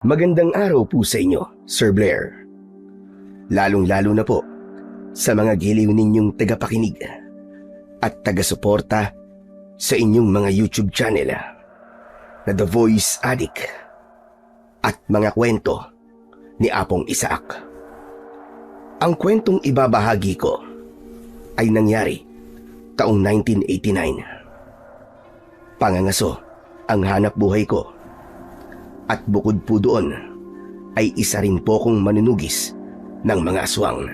Magandang araw po sa inyo, Sir Blair. Lalong-lalo na po sa mga giliw ninyong tagapakinig at taga-suporta sa inyong mga YouTube channel na The Voice Addict at mga kwento ni Apong Isaac. Ang kwentong ibabahagi ko ay nangyari taong 1989. Pangangaso ang hanap buhay ko at bukod po doon ay isa rin po kong manunugis ng mga aswang.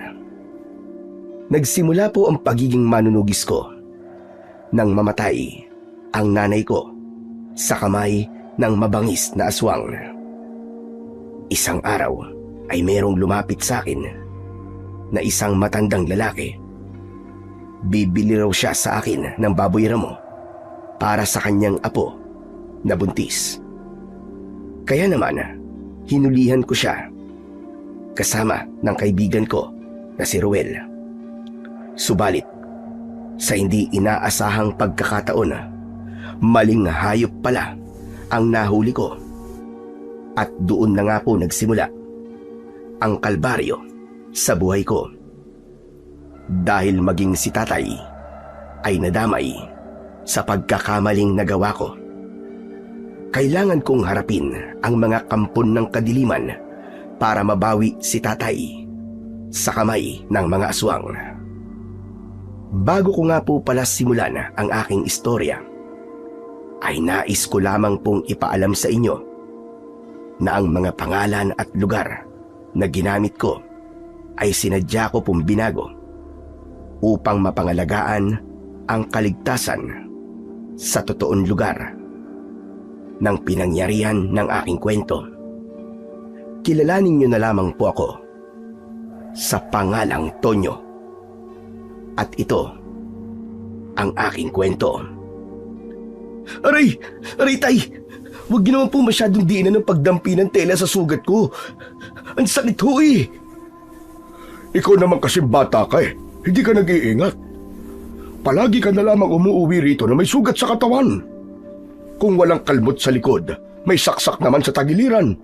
Nagsimula po ang pagiging manunugis ko nang mamatay ang nanay ko sa kamay ng mabangis na aswang. Isang araw ay merong lumapit sa akin na isang matandang lalaki. Bibili raw siya sa akin ng baboy ramo para sa kanyang apo na buntis. Kaya naman, hinulihan ko siya kasama ng kaibigan ko na si Ruel. Subalit, sa hindi inaasahang pagkakataon, maling hayop pala ang nahuli ko. At doon na nga po nagsimula ang kalbaryo sa buhay ko. Dahil maging si tatay ay nadamay sa pagkakamaling nagawa ko. Kailangan kong harapin ang mga kampon ng kadiliman para mabawi si tatay sa kamay ng mga aswang. Bago ko nga po pala simulan ang aking istorya, ay nais ko lamang pong ipaalam sa inyo na ang mga pangalan at lugar na ginamit ko ay sinadya ko pong binago upang mapangalagaan ang kaligtasan sa totoong lugar ng pinangyarihan ng aking kwento. Kilalanin niyo na lamang po ako sa pangalang Tonyo. At ito ang aking kwento. Aray! Aray, tay! Huwag niyo naman po masyadong diinan ng pagdampi ng tela sa sugat ko. Ang sakit ho eh! Ikaw naman kasi bata ka eh. Hindi ka nag-iingat. Palagi ka na lamang umuuwi rito na may sugat sa katawan. Kung walang kalmot sa likod, may saksak naman sa tagiliran.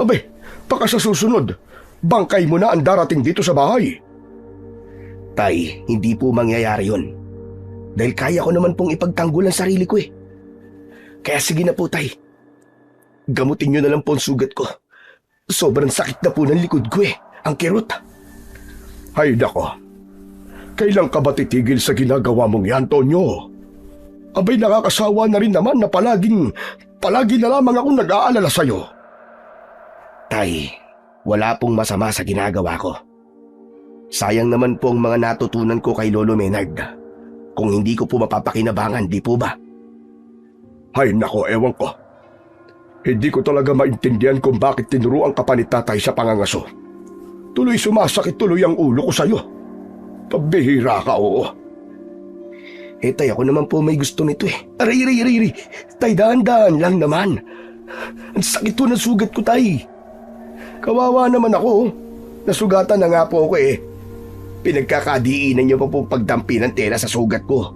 Abay, baka sa susunod, bangkay mo na ang darating dito sa bahay. Tay, hindi po mangyayari yun. Dahil kaya ko naman pong ipagtanggol ang sarili ko eh. Kaya sige na po, tay. Gamutin niyo na lang po ang sugat ko. Sobrang sakit na po ng likod ko eh. Ang kirot. Hay nako. Kailan ka ba titigil sa ginagawa mong yan, Tonyo? Abay, nakakasawa na rin naman na palagi na lamang akong nag-aalala sa'yo. Tay, wala pong masama sa ginagawa ko. Sayang naman po ang mga natutunan ko kay Lolo Menard. Kung hindi ko po mapapakinabangan, di po ba? Hay nako, ewan ko. Hindi ko talaga maintindihan kung bakit tinuruan ka pa ni tatay sa pangangaso. Tuloy sumasakit tuloy ang ulo ko sa'yo. Pabihira ka, oo. Tay, ako naman po may gusto nito eh. Aray. Tay, dahan-dahan lang naman. Ang sakit po ng sugat ko, tay. Kawawa naman ako. Nasugatan na nga po ako eh. Pinagkakadiinan niyo pa po pagdampi ng tela sa sugat ko.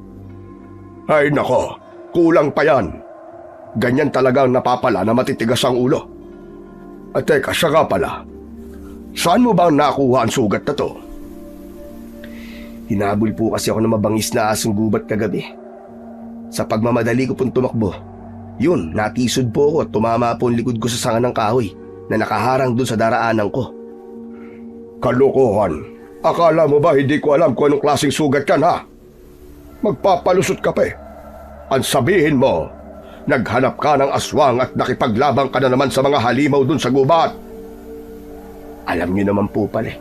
Ay nako, kulang pa yan. Ganyan talagang napapala na matitigas ang ulo. At teka, siya nga pala. Saan mo ba nakuha ang sugat na to? Hinabol po kasi ako ng mabangis na asong gubat kagabi. Sa pagmamadali ko pong tumakbo, yun, natisod po ako at tumama po ang likod ko sa sanga ng kahoy na nakaharang dun sa daraanan ko. Kalokohan. Akala mo ba hindi ko alam kung anong klaseng sugat yan, ha? Magpapalusot ka pa eh. Ang sabihin mo, naghanap ka ng aswang at nakipaglabang ka na naman sa mga halimaw dun sa gubat. Alam niyo naman po pala eh.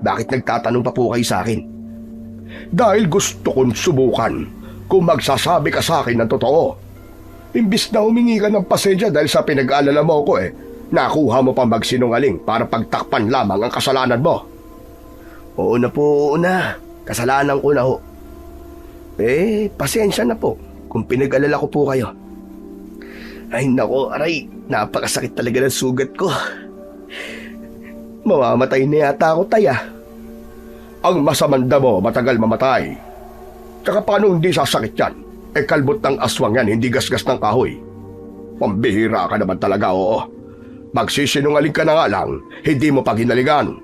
Bakit nagtatanong pa po kayo sa akin? Dahil gusto kong subukan kung magsasabi ka sa akin ng totoo. Imbis na humingi ka ng pasensya dahil sa pinag-aalala mo ko eh, nakuha mo pang magsinungaling para pagtakpan lamang ang kasalanan mo. Oo na. Kasalanan ko na ho. Pasensya na po kung pinag-alala ko po kayo. Ay nako, aray, napakasakit talaga ng sugat ko. Mamamatay na yata ako, tay ah. Ang masamanda mo matagal mamatay. Tsaka paano hindi sasakit yan? Kalbot ng aswang yan, hindi gasgas ng kahoy. Pambihira ka naman talaga, oo. Magsisinungaling ka na nga lang, hindi mo pa ginalingan.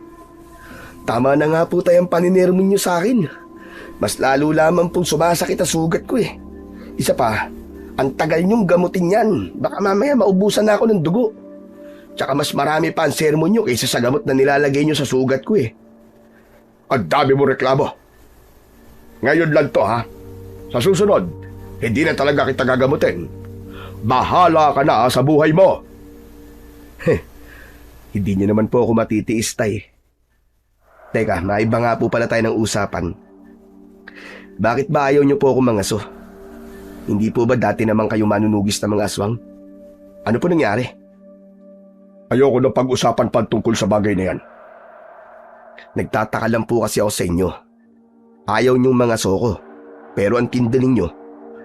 Tama na nga po tayo ang paninirmin niyo sa akin. Mas lalo lamang pong sumasakit ang sugat ko eh. Isa pa, ang tagal niyong gamutin yan. Baka mamaya maubusan na ako ng dugo. Tsaka mas marami pa ang sermon niyo kaysa sa gamot na nilalagay niyo sa sugat ko eh. Ang dami mo reklamo. Ngayon lang to ha. Sa susunod, hindi na talaga kita gagamutin. Bahala ka na sa buhay mo. Hindi niyo naman po ako matitiis, Tay. Teka, maiba nga po pala tayo ng usapan. Bakit ba ayaw niyo po ako mangaso? Hindi po ba dati naman kayo manunugis ng mga aswang? Ano po nangyari? Ayoko na pag-usapan pa tungkol sa bagay na yan. Nagtataka lang po kasi ako sa inyo. Ayaw niyong mangaso ko. Pero ang tinda ninyo,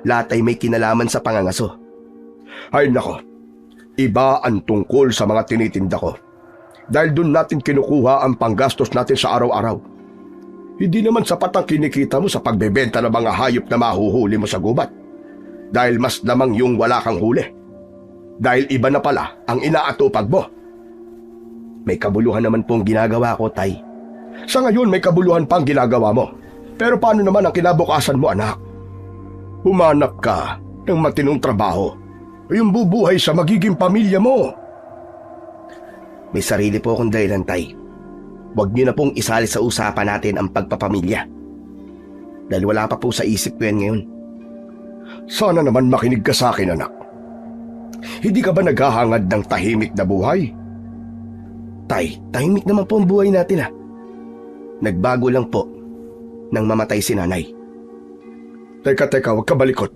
lahat ay may kinalaman sa pangangaso. Ay nako, iba ang tungkol sa mga tinitinda ko. Dahil doon natin kinukuha ang panggastos natin sa araw-araw. Hindi naman sapat ang kinikita mo sa pagbebenta ng mga hayop na mahuhuli mo sa gubat. Dahil mas lamang yung wala kang huli. Dahil iba na pala ang inaatupag mo. May kabuluhan naman pong ginagawa ko, Tay. Sa ngayon may kabuluhan pang ginagawa mo. Pero paano naman ang kinabukasan mo, anak? Humanap ka ng matinong trabaho. Yung bubuhay sa magiging pamilya mo. May sarili po akong dahilan, Tay. Huwag niyo na pong isali sa usapan natin ang pagpapamilya. Dahil wala pa po sa isip ko yan ngayon. Sana naman makinig ka sa akin, anak. Hindi ka ba naghahangad ng tahimik na buhay? Tay, tahimik naman po ang buhay natin ah. Nagbago lang po nang mamatay si nanay. Teka, huwag ka balikot.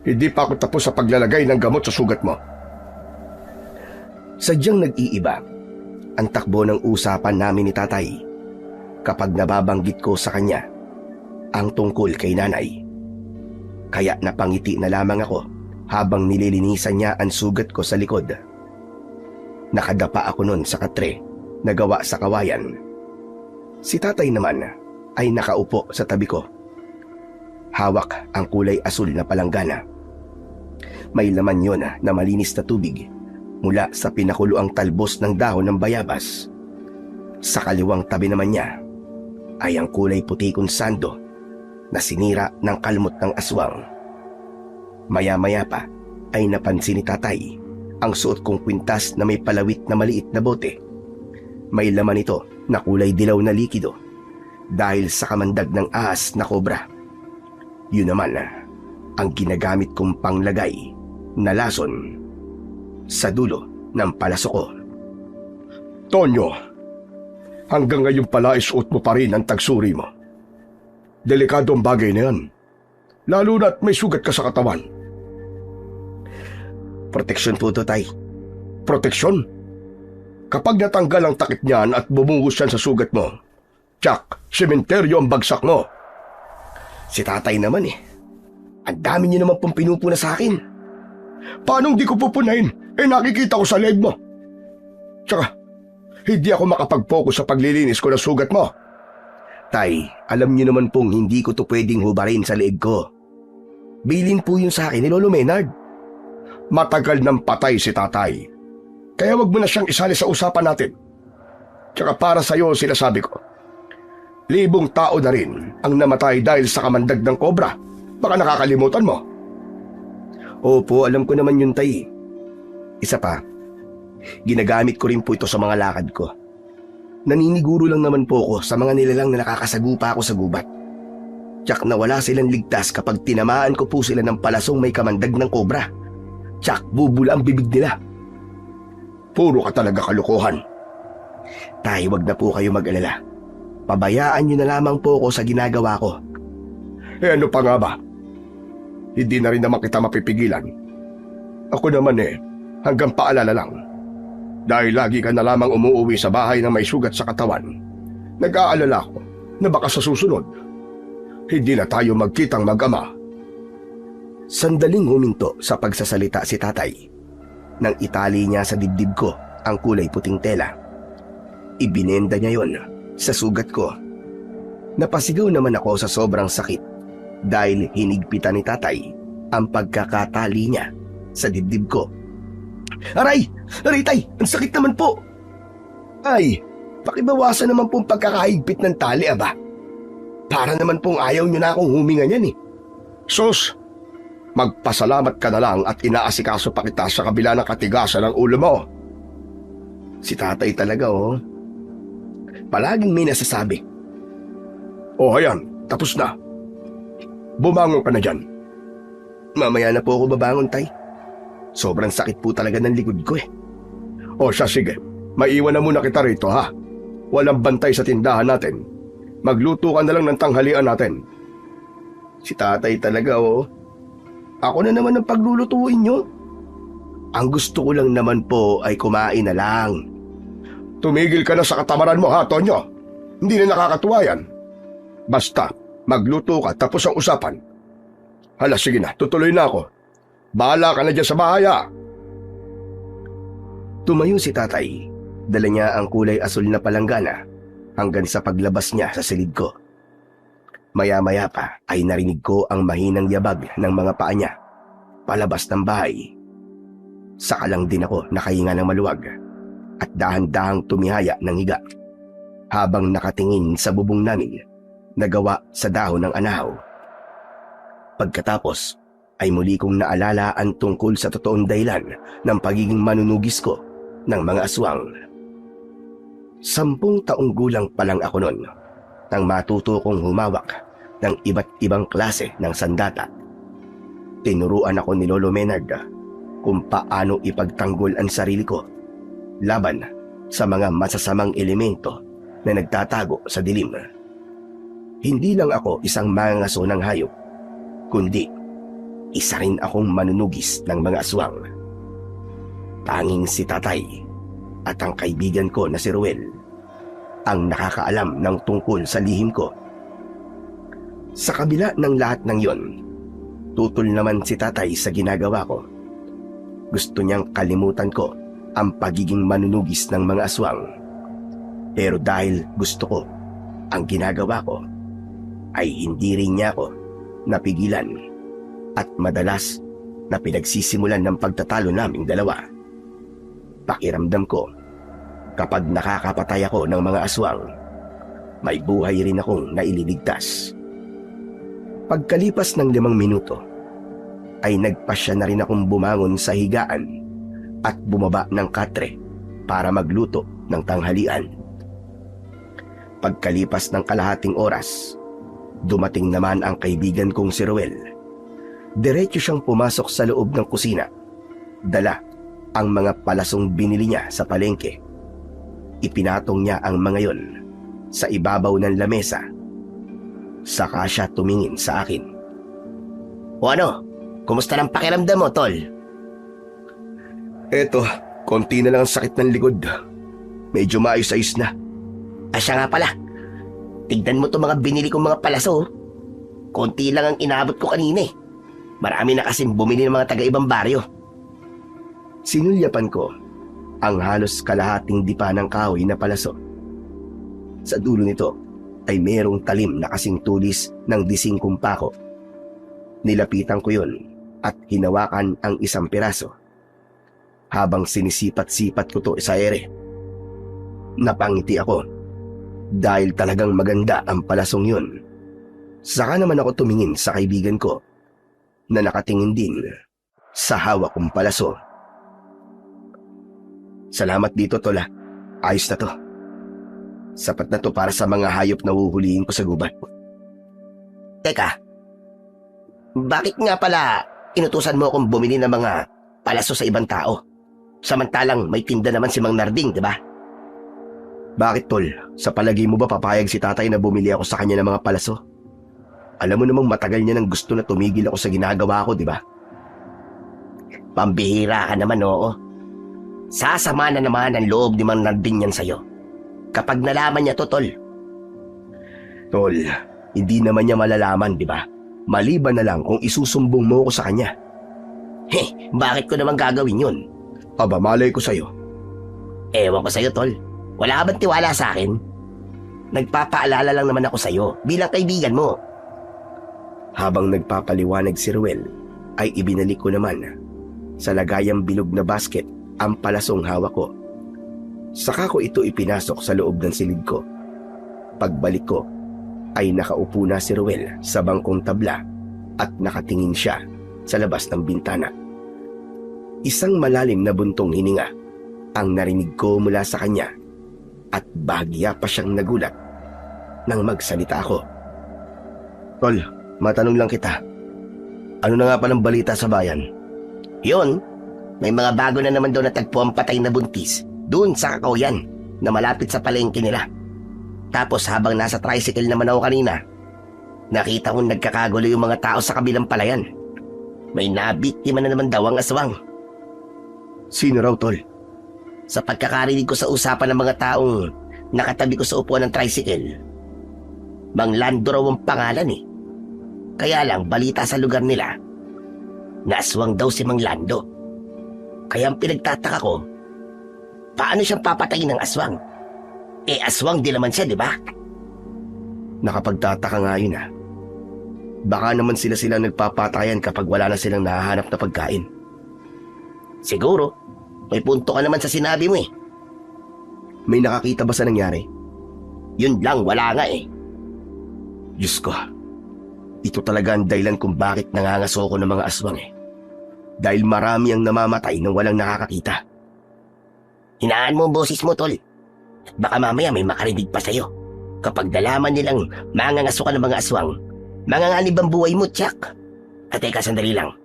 Hindi pa ako tapos sa paglalagay ng gamot sa sugat mo. Sadyang nag-iiba ang takbo ng usapan namin ni tatay kapag nababanggit ko sa kanya ang tungkol kay nanay. Kaya napangiti na lamang ako habang nililinisan niya ang sugat ko sa likod. Nakadapa ako nun sa katre na gawa sa kawayan. Si tatay naman ay nakaupo sa tabi ko. Hawak ang kulay asul na palanggana. May laman yon na malinis na tubig mula sa pinakuluang talbos ng dahon ng bayabas. Sa kaliwang tabi naman niya ay ang kulay puti kong sando na sinira ng kalmot ng aswang. Maya-maya pa ay napansin ni tatay ang suot kong kwintas na may palawit na maliit na bote. May laman ito na kulay dilaw na likido dahil sa kamandag ng ahas na kobra. Yun naman ang ginagamit kong panglagay na lason sa dulo ng palaso ko. Tonyo, hanggang ngayon pala isuot mo pa rin ang tagsuri mo. Delikado ang bagay na yan, lalo na't may sugat ka sa katawan. Proteksyon po to, Tay. Proteksyon? Kapag natanggal ang takip niyan at bumungos yan sa sugat mo, tsak, sementeryo ang bagsak mo. Si tatay naman ang dami niyo naman pong pinupuna sa akin. Paanong di ko pupunahin? Nakikita ko sa leg mo. Tsaka, hindi ako makapag-focus sa paglilinis ko ng sugat mo. Tay, alam niyo naman pong hindi ko to pwedeng hubarin sa leeg ko. Bilin po yun sa akin ni Lolo Maynard. Matagal nang patay si tatay. Kaya wag mo na siyang isali sa usapan natin. Tsaka para sa'yo sinasabi ko, libong tao na rin ang namatay dahil sa kamandag ng kobra. Baka nakakalimutan mo. Opo, alam ko naman yun, Tay. Isa pa, ginagamit ko rin po ito sa mga lakad ko. Naniniguro lang naman po ako sa mga nilalang na nakakasagupa ako sa gubat. Tsak na wala silang ligtas kapag tinamaan ko po sila ng palasong may kamandag ng kobra. Tsak bubula ang bibig nila. Puro ka talaga kalokohan. Tay, wag na po kayo mag-alala. Pabayaan niyo na lamang po ako sa ginagawa ko. Ano pa nga ba? Hindi na rin naman kita mapipigilan. Ako naman hanggang paalala lang. Dahil lagi ka na lamang umuuwi sa bahay na may sugat sa katawan. Nag-aalala ko na baka sa susunod, hindi na tayo magkitang mag-ama. Sandaling huminto sa pagsasalita si tatay. Nang itali niya sa dibdib ko ang kulay puting tela. Ibinenda niya yon sa sugat ko. Napasigaw naman ako sa sobrang sakit dahil hinigpitan ni tatay ang pagkakatali niya sa dibdib ko. Aray! Aray, tay! Ang sakit naman po! Ay, pakibawasan naman pong pagkakahigpit ng tali, aba. Para naman pong ayaw nyo na akong huminga niyan eh. Sus, magpasalamat ka na lang at inaasikaso pa kita sa kabila ng katigasan ng ulo mo. Si tatay talaga, oh. Palaging may nasasabi. O ayan, tapos na. Bumangon ka na dyan. Mamaya na po ako babangon, tay. Sobrang sakit po talaga ng likod ko eh. O siya, sige. Maiwan na muna kita rito, ha? Walang bantay sa tindahan natin. Magluto ka na lang ng tanghalian natin. Si tatay talaga, oh. Ako na naman ang paglulutuin nyo. Ang gusto ko lang naman po ay kumain na lang. Tumigil ka na sa katamaran mo, ha, Tonyo? Hindi na nakakatuwa yan. Basta, magluto ka tapos ang usapan. Hala, sige na, tutuloy na ako. Bahala ka na dyan sa bahay, ha? Tumayo si tatay. Dala niya ang kulay asul na palanggana hanggang sa paglabas niya sa silid ko. Maya-maya pa ay narinig ko ang mahinang yabag ng mga paa niya palabas ng bahay. Saka lang din ako nakahinga ng maluwag at dahan-dahang tumihaya ng higa habang nakatingin sa bubong namin na gawa sa dahon ng anahaw. Pagkatapos ay muli kong naalala ang tungkol sa totoong dahilan ng pagiging manunugis ko ng mga aswang. 10 taong gulang pa lang ako noon nang matuto kong humawak ng iba't ibang klase ng sandata. Tinuruan ako ni Lolo Menard kung paano ipagtanggol ang sarili ko laban sa mga masasamang elemento na nagtatago sa dilim. Hindi lang ako isang mangangaso ng hayop, kundi isa rin akong manunugis ng mga aswang. Tanging si tatay at ang kaibigan ko na si Ruel ang nakakaalam ng tungkol sa lihim ko. Sa kabila ng lahat ng yon, tutol naman si tatay sa ginagawa ko. Gusto niyang kalimutan ko ang pagiging manunugis ng mga aswang. Pero dahil gusto ko ang ginagawa ko, ay hindi rin niya ako napigilan at madalas na pinagsisimulan ng pagtatalo naming dalawa. Pakiramdam ko, kapag nakakapatay ako ng mga aswang, may buhay rin akong naililigtas. Pagkalipas ng 5 minuto, ay nagpasya na rin akong bumangon sa higaan at bumaba ng katre para magluto ng tanghalian. Pagkalipas ng kalahating oras, dumating naman ang kaibigan kong si Ruel. Diretso siyang pumasok sa loob ng kusina. Dala ang mga palasong binili niya sa palengke. Ipinatong niya ang mga yon sa ibabaw ng lamesa. Saka siya tumingin sa akin. O ano? Kumusta ng pakiramdam mo, tol? Eto, konti na lang ang sakit ng likod. Medyo maayos-ayos na. Asya nga pala. Tignan mo to mga binili kong mga palaso. Konti lang ang inabot ko kanina eh. Marami na kasing bumili ng mga taga-ibang baryo. Sinulyapan ko ang halos kalahating dipa ng kahoy na palaso. Sa dulo nito ay mayroong talim na kasing tulis ng disingkong pako. Nilapitan ko yon at hinawakan ang isang piraso. Habang sinisipat-sipat ko to sa ere, napangiti ako dahil talagang maganda ang palasong yun. Saka naman ako tumingin sa kaibigan ko na nakatingin din sa hawak kong palaso. Salamat dito, Tola. Ayos na to. Sapat na to para sa mga hayop na huhulihin ko sa gubat. Teka, bakit nga pala inutusan mo akong bumili ng mga palaso sa ibang tao? Samantalang may tinda naman si Mang Narding, di ba? Bakit, Tol? Sa palagi mo ba papayag si tatay na bumili ako sa kanya ng mga palaso? Alam mo namang matagal niya nang gusto na tumigil ako sa ginagawa ko, di ba? Pambihira ka naman, oo. Sasama na naman ang loob ni Mang Narding yan sa'yo kapag nalaman niya to, Tol. Tol, hindi naman niya malalaman, di ba? Maliban na lang kung isusumbong mo ko sa kanya. Bakit ko naman gagawin yun? Aba, malay ko sa'yo. Ewan ko sa'yo, Tol. Wala ka bang tiwala sa akin? Nagpapaalala lang naman ako sa'yo bilang kaibigan mo. Habang nagpapaliwanag si Ruel, ay ibinalik ko naman sa lagayang bilog na basket ang palasong hawak ko. Saka ko ito ipinasok sa loob ng silid ko. Pagbalik ko, ay nakaupo na si Ruel sa bangkong tabla at nakatingin siya sa labas ng bintana. Isang malalim na buntong hininga ang narinig ko mula sa kanya at bahagya pa siyang nagulat nang magsalita ako. Tol, matanong lang kita. Ano na nga palang balita sa bayan? Yun, may mga bago na naman daw natagpo ang patay na buntis doon sa Kakawayan na malapit sa palengke nila. Tapos habang nasa tricycle naman ako kanina, nakita kong nagkakagulo yung mga tao sa kabilang palayan. May nabiktima na naman daw ang aswang. Sino raw, tol? Sa pagkakarinig ko sa usapan ng mga taong nakatabi ko sa upuan ng tricycle, Mang Lando raw ang pangalan eh. Kaya lang balita sa lugar nila, naaswang daw si Mang Lando. Kaya ang pinagtataka ko, paano siyang papatayin ng aswang? Eh aswang din naman siya, di ba? Nakapagtataka nga yun ah. Baka naman sila nagpapatayan kapag wala na silang nahahanap na pagkain. Siguro, may punto ka naman sa sinabi mo eh. May nakakita ba sa nangyari? Yun lang, wala nga eh. Diyos ko, ito talaga ang dahilan kung bakit nangangaso ko ng mga aswang eh. Dahil marami ang namamatay nang walang nakakakita. Hinaan mo ang boses mo, tol. Baka mamaya may makarinig pa sa'yo. Kapag nalaman nilang mangangaso ka ng mga aswang, manganganib ang buhay mo, Jack. At teka, sandali lang.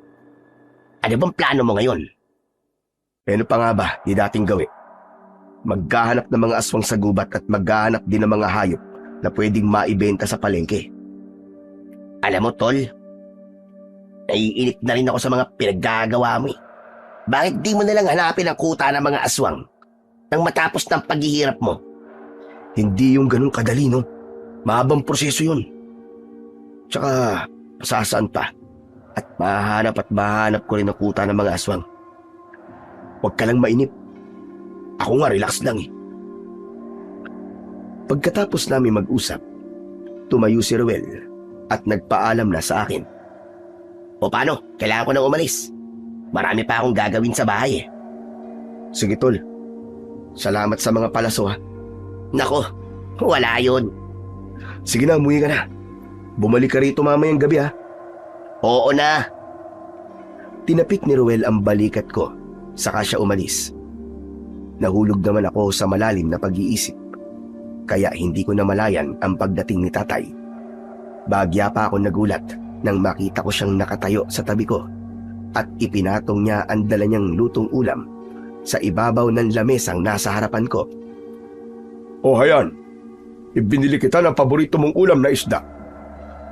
Ano bang plano mo ngayon? Ano pa nga ba di dating gawi? Maghahanap ng mga aswang sa gubat at maghahanap din ng mga hayop na pwedeng maibenta sa palengke. Alam mo, tol, naiinip na rin ako sa mga pinaggagawa mo eh. Bakit di mo nalang hanapin ang kuta ng mga aswang nang matapos ng paghihirap mo? Hindi yung ganun kadali, no? Mahabang proseso yun. Tsaka, pasasaan pa. At mahanap ko rin ang kuta ng mga aswang. Huwag ka lang mainip. Ako nga, relax lang eh. Pagkatapos namin mag-usap, tumayo si Ruel at nagpaalam na sa akin. O paano? Kailangan ko nang umalis. Marami pa akong gagawin sa bahay eh. Sige tol. Salamat sa mga palaso ha. Nako, wala yun. Sige na, umuwi ka na. Bumalik ka rito mamayang gabi ha. Oo na. Tinapik ni Ruel ang balikat ko, saka siya umalis. Nahulog naman ako sa malalim na pag-iisip, kaya hindi ko namalayan ang pagdating ni tatay. Bagya pa ako nagulat nang makita ko siyang nakatayo sa tabi ko at ipinatong niya ang dala niyang lutong ulam sa ibabaw ng lamesang nasa harapan ko. O hayan, ibinili kita ng paborito mong ulam na isda.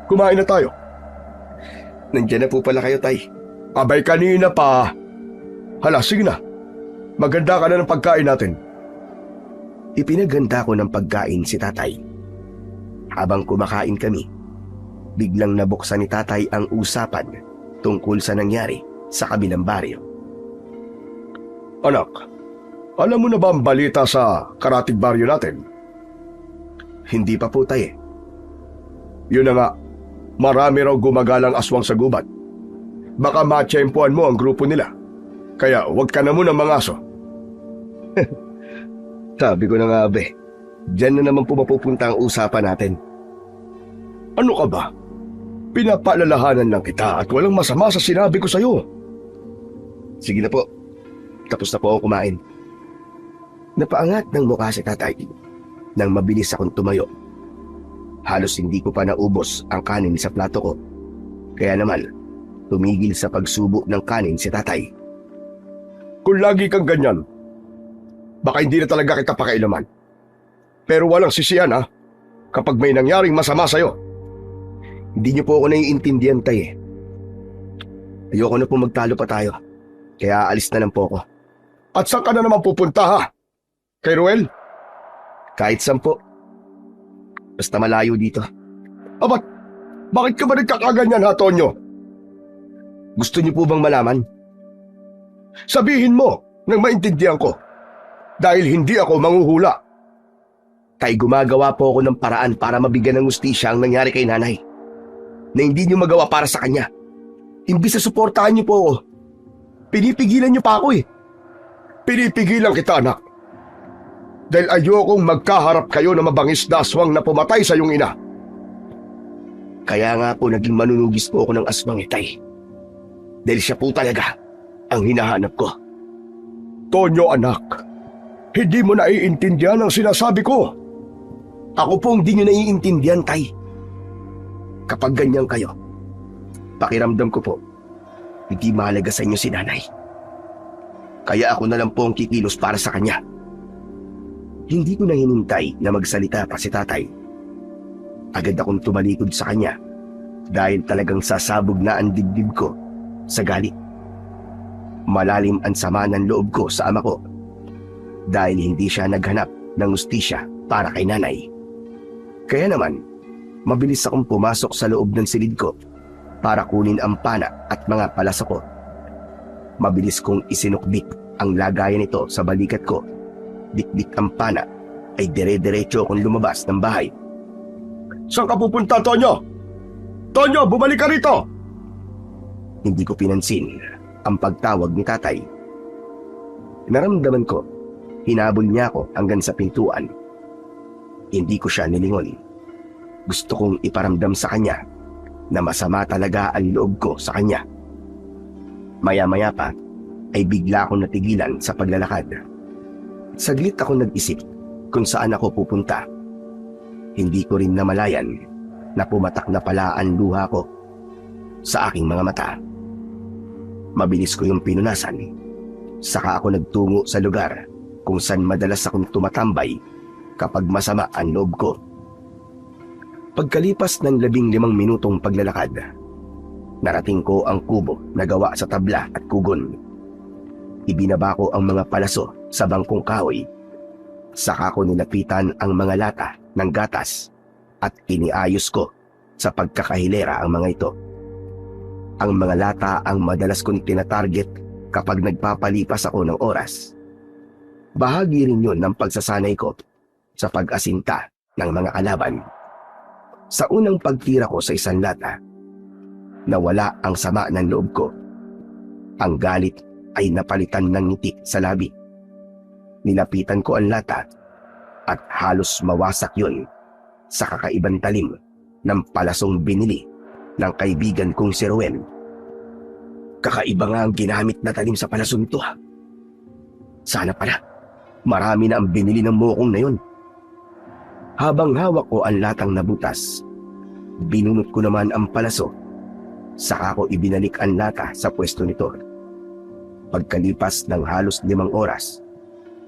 Kumain na tayo. Nandiyan na po pala kayo, tay. Abay kanina pa. Hala, sige na. Maganda ka na ng pagkain natin. Ipinaghanda ko ng pagkain si tatay. Habang kumakain kami, biglang nabuksan ni tatay ang usapan tungkol sa nangyari sa kabilang baryo. Anak, alam mo na ba ang balita sa karatig baryo natin? Hindi pa po, tay. Yun na nga, marami raw gumagalang aswang sa gubat. Baka matsyempuan mo ang grupo nila. Kaya huwag ka na muna mangaso. Sabi ko na nga, be. Diyan na naman po mapupunta ang usapan natin. Ano ka ba? Pinapaalalahanan lang kita at walang masama sa sinabi ko sa'yo. Sige na po. Tapos na po ako kumain. Napaangat ng mukha si tatay nang mabilis akong tumayo. Halos hindi ko pa naubos ang kanin sa plato ko. Kaya naman, tumigil sa pagsubo ng kanin si tatay. Kung lagi kang ganyan, baka hindi na talaga kita pakailaman. Pero walang sisiyan ha, kapag may nangyaring masama sa'yo. Hindi niyo po ako naiintindihan, tay. Ayoko na po magtalo pa tayo. Kaya alis na lang po ako. At saan ka na naman pupunta ha? Kay Ruel? Kahit saan po. Basta malayo dito. Abat, bakit ka ba nagkakaganyan ha, Tonyo? Gusto niyo po bang malaman? Sabihin mo nang maintindihan ko. Dahil hindi ako manghuhula. Tay, gumagawa po ako ng paraan para mabigyan ng hustisya ang nangyari kay nanay. Na hindi niyo magawa para sa kanya. Imbis na suportahan niyo po ako, pinipigilan niyo pa ako eh. Pinipigilan kita, anak. Dahil ayokong magkaharap kayo na mabangis na aswang na pumatay sa iyong ina. Kaya nga po naging manunugis po ako ng aswang, Tay. Dahil siya po talaga ang hinahanap ko. Tonyo, anak, hindi mo naiintindihan ang sinasabi ko. Ako po hindi nyo naiintindihan, Tay. Kapag ganyan kayo, pakiramdam ko po, hindi mahalaga sa inyo si nanay. Kaya ako na lang po ang kikilos para sa kanya. Hindi ko na hinintay na magsalita pa si tatay. Agad akong tumalikod sa kanya dahil talagang sasabog na ang dibdib ko sa galit. Malalim ang sama ng loob ko sa ama ko dahil hindi siya naghanap ng hustisya para kay nanay. Kaya naman, mabilis akong pumasok sa loob ng silid ko para kunin ang pana at mga palaso ko. Mabilis kong isinukbit ang lagayan nito sa balikat ko. Bitbit ang pana ay dire-diretso akong lumabas ng bahay. Saan ka pupunta, Tonyo? Tonyo, bumalik ka rito! Hindi ko pinansin ang pagtawag ni tatay. Naramdaman ko, hinabol niya ako hanggang sa pintuan. Hindi ko siya nilingon. Gusto kong iparamdam sa kanya na masama talaga ang loob ko sa kanya. Maya-maya pa ay bigla akong natigilan sa paglalakad. Saglit ako nag-isip kung saan ako pupunta. Hindi ko rin namalayan na pumatak na pala ang luha ko sa aking mga mata. Mabilis ko yung pinunasan. Saka ako nagtungo sa lugar kung saan madalas akong tumatambay kapag masama ang loob ko. Pagkalipas ng 15 minutong paglalakad, narating ko ang kubo na gawa sa tabla at kugon. Ibinaba ko ang mga palaso sa bangkong kahoy. Saka ko nilapitan ang mga lata ng gatas at iniayos ko sa pagkakahilera ang mga ito. Ang mga lata ang madalas kong tinatarget kapag nagpapalipas ako ng oras. Bahagi rin yun ng pagsasanay ko sa pag-asinta ng mga kalaban. Sa unang pagtira ko sa isang lata, nawala ang sama ng loob ko. Ang galit ay napalitan ng ngiti sa labi. Nilapitan ko ang lata at halos mawasak yun sa kakaibang talim ng palasong binili ng kaibigan kong si Ruel. Kakaiba nga ang ginamit na talim sa palasong ito. Sana pala, marami na ang binili ng mokong na yun. Habang hawak ko ang latang nabutas, binunot ko naman ang palaso. Saka ko ibinalik ang lata sa pwesto nito. Pagkalipas ng halos 5 oras,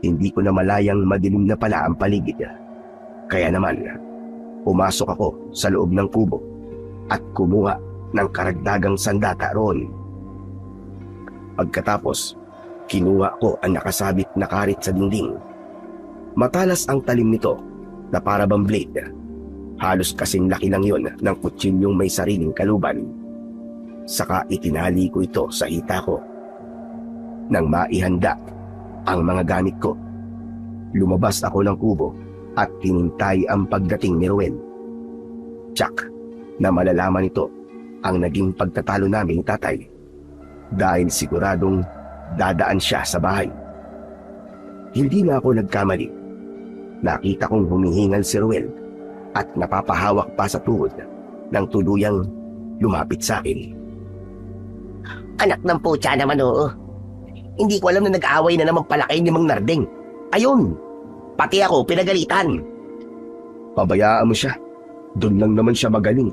hindi ko na malayang madilim na pala ang paligid. Kaya naman, pumasok ako sa loob ng kubo at kumuha ng karagdagang sandata roon. Pagkatapos, kinuha ko ang nakasabit na karit sa dingding. Matalas ang talim nito na para bang blade. Halos kasing laki lang yon ng kutsilyong may sariling kaluban. Saka itinali ko ito sa hita ko. Nang maihanda ang mga gamit ko, lumabas ako ng kubo at hinintay ang pagdating ni Ruel. Tsak na malalaman ito ang naging pagtatalo namin ni tatay dahil siguradong dadaan siya sa bahay. Hindi na ako nagkamali. Nakita kong humihingal si Ruel at napapahawak pa sa tuhod ng tuluyang lumapit sa akin. Anak ng putya naman, oo. Hindi ko alam na nag-aaway na naman pala kayo ni Mang Nardeng. Ayun, pati ako pinagalitan. Pabayaan mo siya. Doon lang naman siya magaling.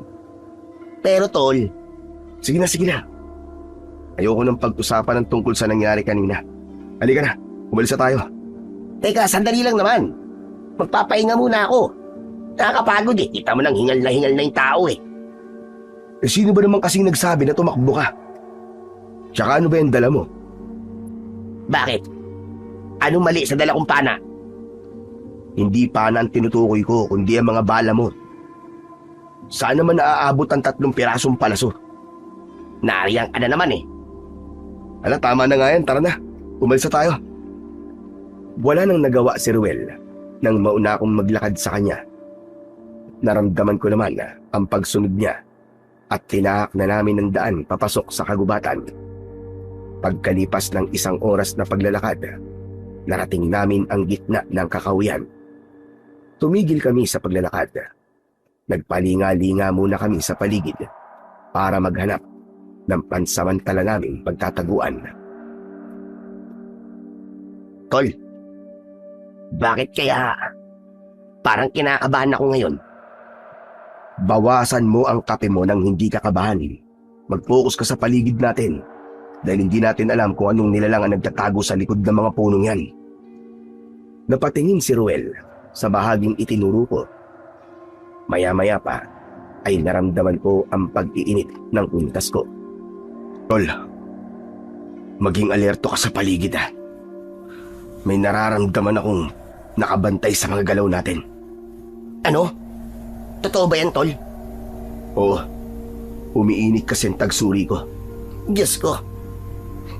Pero tol, Sige na. Ayoko nang pag-usapan ng tungkol sa nangyari kanina. Halika na, umalis na tayo. teka, sandali lang naman. Magpapahinga muna ako. Nakakapagod eh. Kita mo nang hingal na yung tao eh. Sino ba naman kasing nagsabi na tumakbo ka? Tsaka ano ba yung dala mo? Bakit? Anong mali sa dala kong pana? Hindi pana ang tinutukoy ko, kundi ang mga bala mo. Saan naman naaabot ang 3 pirasong palaso? Nariyang ka na naman eh. Ala, tama na nga yan, tara na. Umalis na tayo. Wala nang nagawa si Ruel nang mauna akong maglakad sa kanya. Naramdaman ko naman ang pagsunod niya at tinahak na namin ng daan papasok sa kagubatan. Pagkalipas ng 1 oras na paglalakad, Narating namin ang gitna ng kakawian. Tumigil kami sa paglalakad. Nagpalinga-linga muna kami sa paligid para maghanap ng pansamantala naming pagtataguan. Tol, bakit kaya parang kinakabahan ako ngayon? Bawasan mo ang kape mo nang hindi ka kabahan. Mag-focus ka sa paligid natin dahil hindi natin alam kung anong nilalang ang nagtatago sa likod ng mga punong yan. Napatingin si Ruel sa bahaging itinuro ko. Maya-maya pa ay naramdaman ko ang pag-iinit ng untas ko. Tol, maging alerto ka sa paligid ha. May nararamdaman akong nakabantay sa mga galaw natin. Ano? Totoo ba yan, Tol? Oo, umiinit kasi ang tagsuri ko. Diyos ko,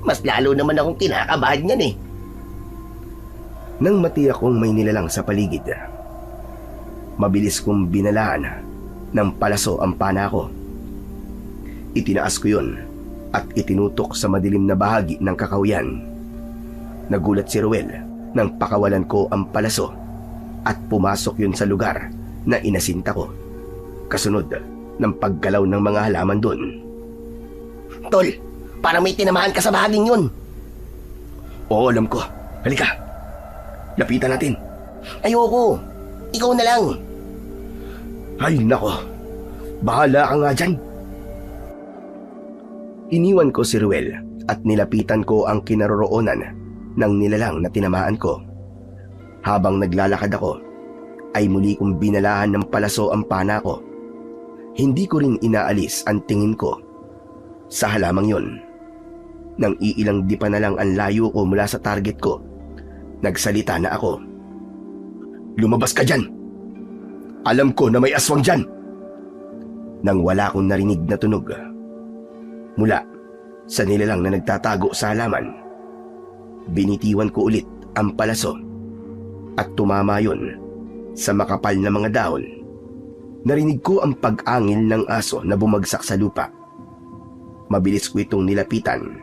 mas lalo naman akong kinakabahan yan eh. Nang matiyak kong may nilalang sa paligid, mabilis kong binalaan ng palaso ang pana ko. Itinaas ko yun at itinutok sa madilim na bahagi ng kakawian. Nagulat si Ruel nang pakawalan ko ang palaso at pumasok yun sa lugar na inasinta ko. Kasunod ng paggalaw ng mga halaman doon. Tol, parang may tinamaan ka sa bahaging yun. Oo, alam ko. Halika, lapitan natin. Ayoko, ikaw na lang. Ay nako, bahala ka nga dyan. Iniwan ko si Ruel at nilapitan ko ang kinaroroonan ng nilalang na tinamaan ko. Habang naglalakad ako, ay muli kong binalahan ng palaso ang pana ko. Hindi ko rin inaalis ang tingin ko sa halamang yon. Nang iilang dipa na lang ang layo ko mula sa target ko, nagsalita na ako. Lumabas ka dyan! Alam ko na may aswang dyan! Nang wala akong narinig na tunog mula sa nilalang na nagtatago sa halaman, binitiwan ko ulit ang palaso at tumama yon sa makapal na mga dahon. Narinig ko ang pag-angil ng aso na bumagsak sa lupa. Mabilis ko itong nilapitan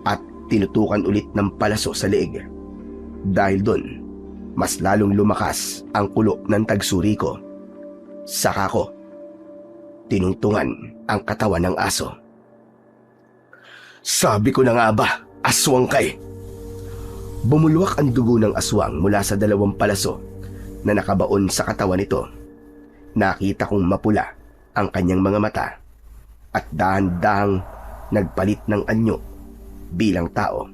at tinutukan ulit ng palaso sa leeg. Dahil doon, mas lalong lumakas ang kulo ng tagsuri ko. Saka ko tinungtungan ang katawan ng aso. Sabi ko na nga ba, aswang ka eh. Bumulwak ang dugo ng aswang mula sa dalawang palaso na nakabaon sa katawan nito. Nakita kong mapula ang kanyang mga mata at dahan-dahang nagpalit ng anyo bilang tao.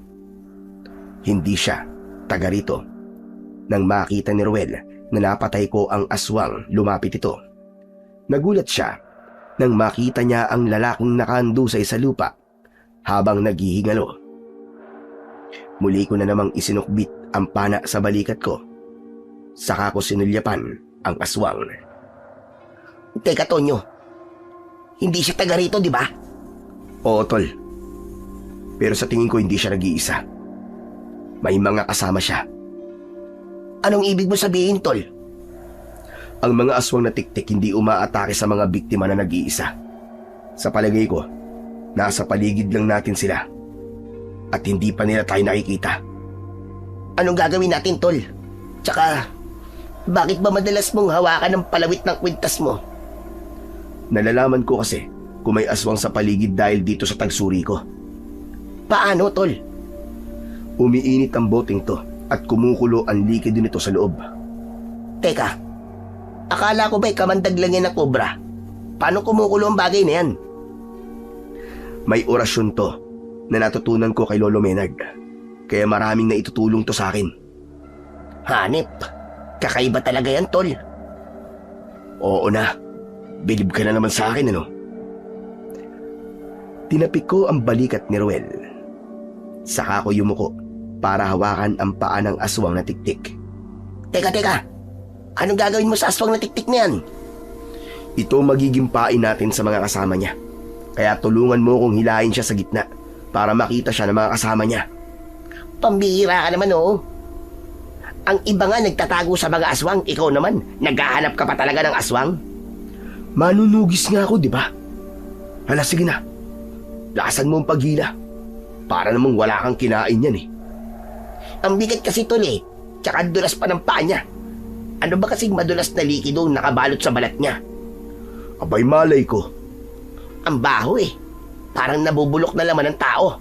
Hindi siya taga rito. Nang makita ni Ruel na napatay ko ang aswang, lumapit ito. Nagulat siya nang makita niya ang lalaking nakahandusay sa lupa habang naghihingalo. Muli ko na namang isinukbit ang pana sa balikat ko. Saka ko sinulyapan ang aswang. Teka, Tonyo. Hindi siya taga rito, di ba? Oo, tol. Pero sa tingin ko hindi siya nag-iisa. May mga kasama siya. Anong ibig mo sabihin, Tol? Ang mga aswang na tiktik hindi umaatake sa mga biktima na nag-iisa. Sa palagay ko, nasa paligid lang natin sila. At hindi pa nila tayo nakikita. Anong gagawin natin, Tol? Tsaka, bakit ba madalas mong hawakan ng palawit ng kwintas mo? Nalalaman ko kasi kung may aswang sa paligid dahil dito sa tagsuri ko. Paano, Tol? Umiinit ang boteng to at kumukulo ang likido nito sa loob. Teka, akala ko ba'y kamandag lang yan ng kobra? Paano kumukulo ang bagay na yan? May orasyon to na natutunan ko kay Lolo Menag. Kaya maraming naitutulong to sa akin. Hanip, kakaiba talaga yan, Tol. Oo na, bilib ka na naman sa akin, ano? Tinapik ko ang balikat ni Ruel. Saka ko yumuko para hawakan ang paa ng aswang na tiktik. Teka, anong gagawin mo sa aswang na tiktik na yan? Ito magiging pain natin sa mga kasama niya. Kaya tulungan mo kong hilahin siya sa gitna para makita siya ng mga kasama niya. Pambihira ka naman, oh. Ang iba nga nagtatago sa mga aswang, ikaw naman, naghahanap ka pa talaga ng aswang? Manunugis nga ako, di ba? Hala, sige na. Lakasan mo ang paghila. Para namang wala kang kinain yan eh. Ang bigat kasi tol eh. Tsaka dulas pa ng paa niya. Ano ba kasing madulas na likido nakabalot sa balat niya? Abay malay ko. Ang baho eh. Parang nabubulok na laman ng tao.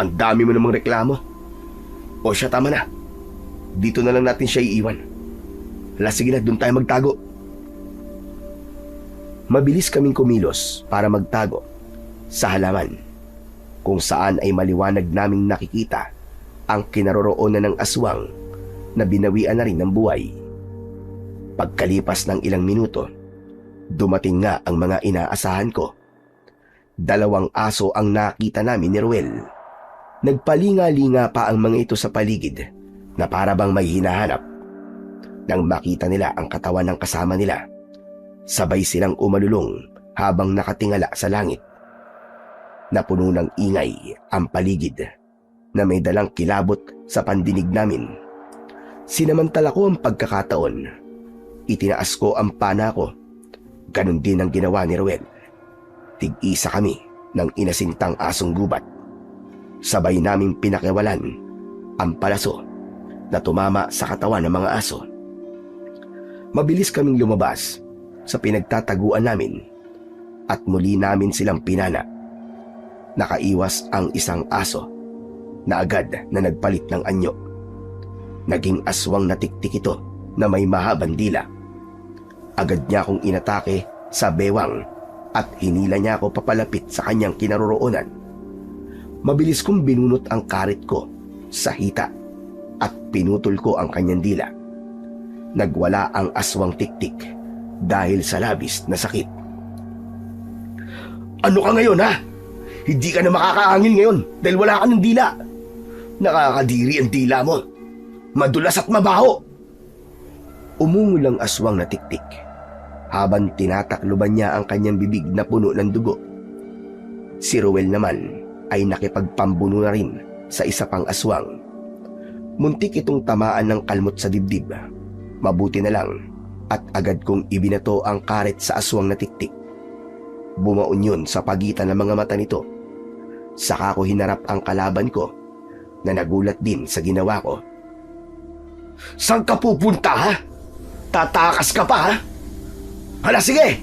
Ang dami mo namang reklamo. O siya, tama na. Dito na lang natin siya iiwan. Hala, sige na, doon tayo magtago. Mabilis kaming kumilos para magtago sa halaman kung saan ay maliwanag naming nakikita ang kinaroroonan ng aswang na binawian na rin ng buhay. Pagkalipas ng ilang minuto, dumating nga ang mga inaasahan ko. 2 aso ang nakita namin ni Ruel. Nagpalinga-linga pa ang mga ito sa paligid na para bang may hinahanap. Nang makita nila ang katawan ng kasama nila, sabay silang umalulong habang nakatingala sa langit. Napuno ng ingay ang paligid na may dalang kilabot sa pandinig namin. Sinamantala ko ang pagkakataon. Itinaas ko ang pana ko. Ganon din ang ginawa ni Ruel. Tig-isa kami ng inasintang asong gubat. Sabay naming pinakiwalan ang palaso na tumama sa katawan ng mga aso. Mabilis kaming lumabas sa pinagtataguan namin at muli namin silang pinana. Nakaiwas ang isang aso na agad na nagpalit ng anyo. Naging aswang na tiktik ito na may mahabang dila. Agad niya akong inatake sa bewang at hinila niya ako papalapit sa kanyang kinaroroonan. Mabilis kong binunot ang karit ko sa hita at pinutol ko ang kanyang dila. Nagwala ang aswang tiktik dahil sa labis na sakit. Ano ka ngayon, ha? Hindi ka na makakaangin ngayon dahil wala ka ng dila. Nakakadiri ang dila mo. Madulas at mabaho. Umungol ang aswang na tiktik habang tinatakluban niya ang kanyang bibig na puno ng dugo. Si Ruel naman ay nakipagpambuno na rin sa isa pang aswang. Muntik itong tamaan ng kalmot sa dibdib. Mabuti na lang at agad kong ibinato ang karet sa aswang na tiktik. Bumaon yun sa pagitan ng mga mata nito. Saka ko hinarap ang kalaban ko na nagulat din sa ginawa ko. Saan ka pupunta, ha? Tatakas ka pa, ha? Hala, sige!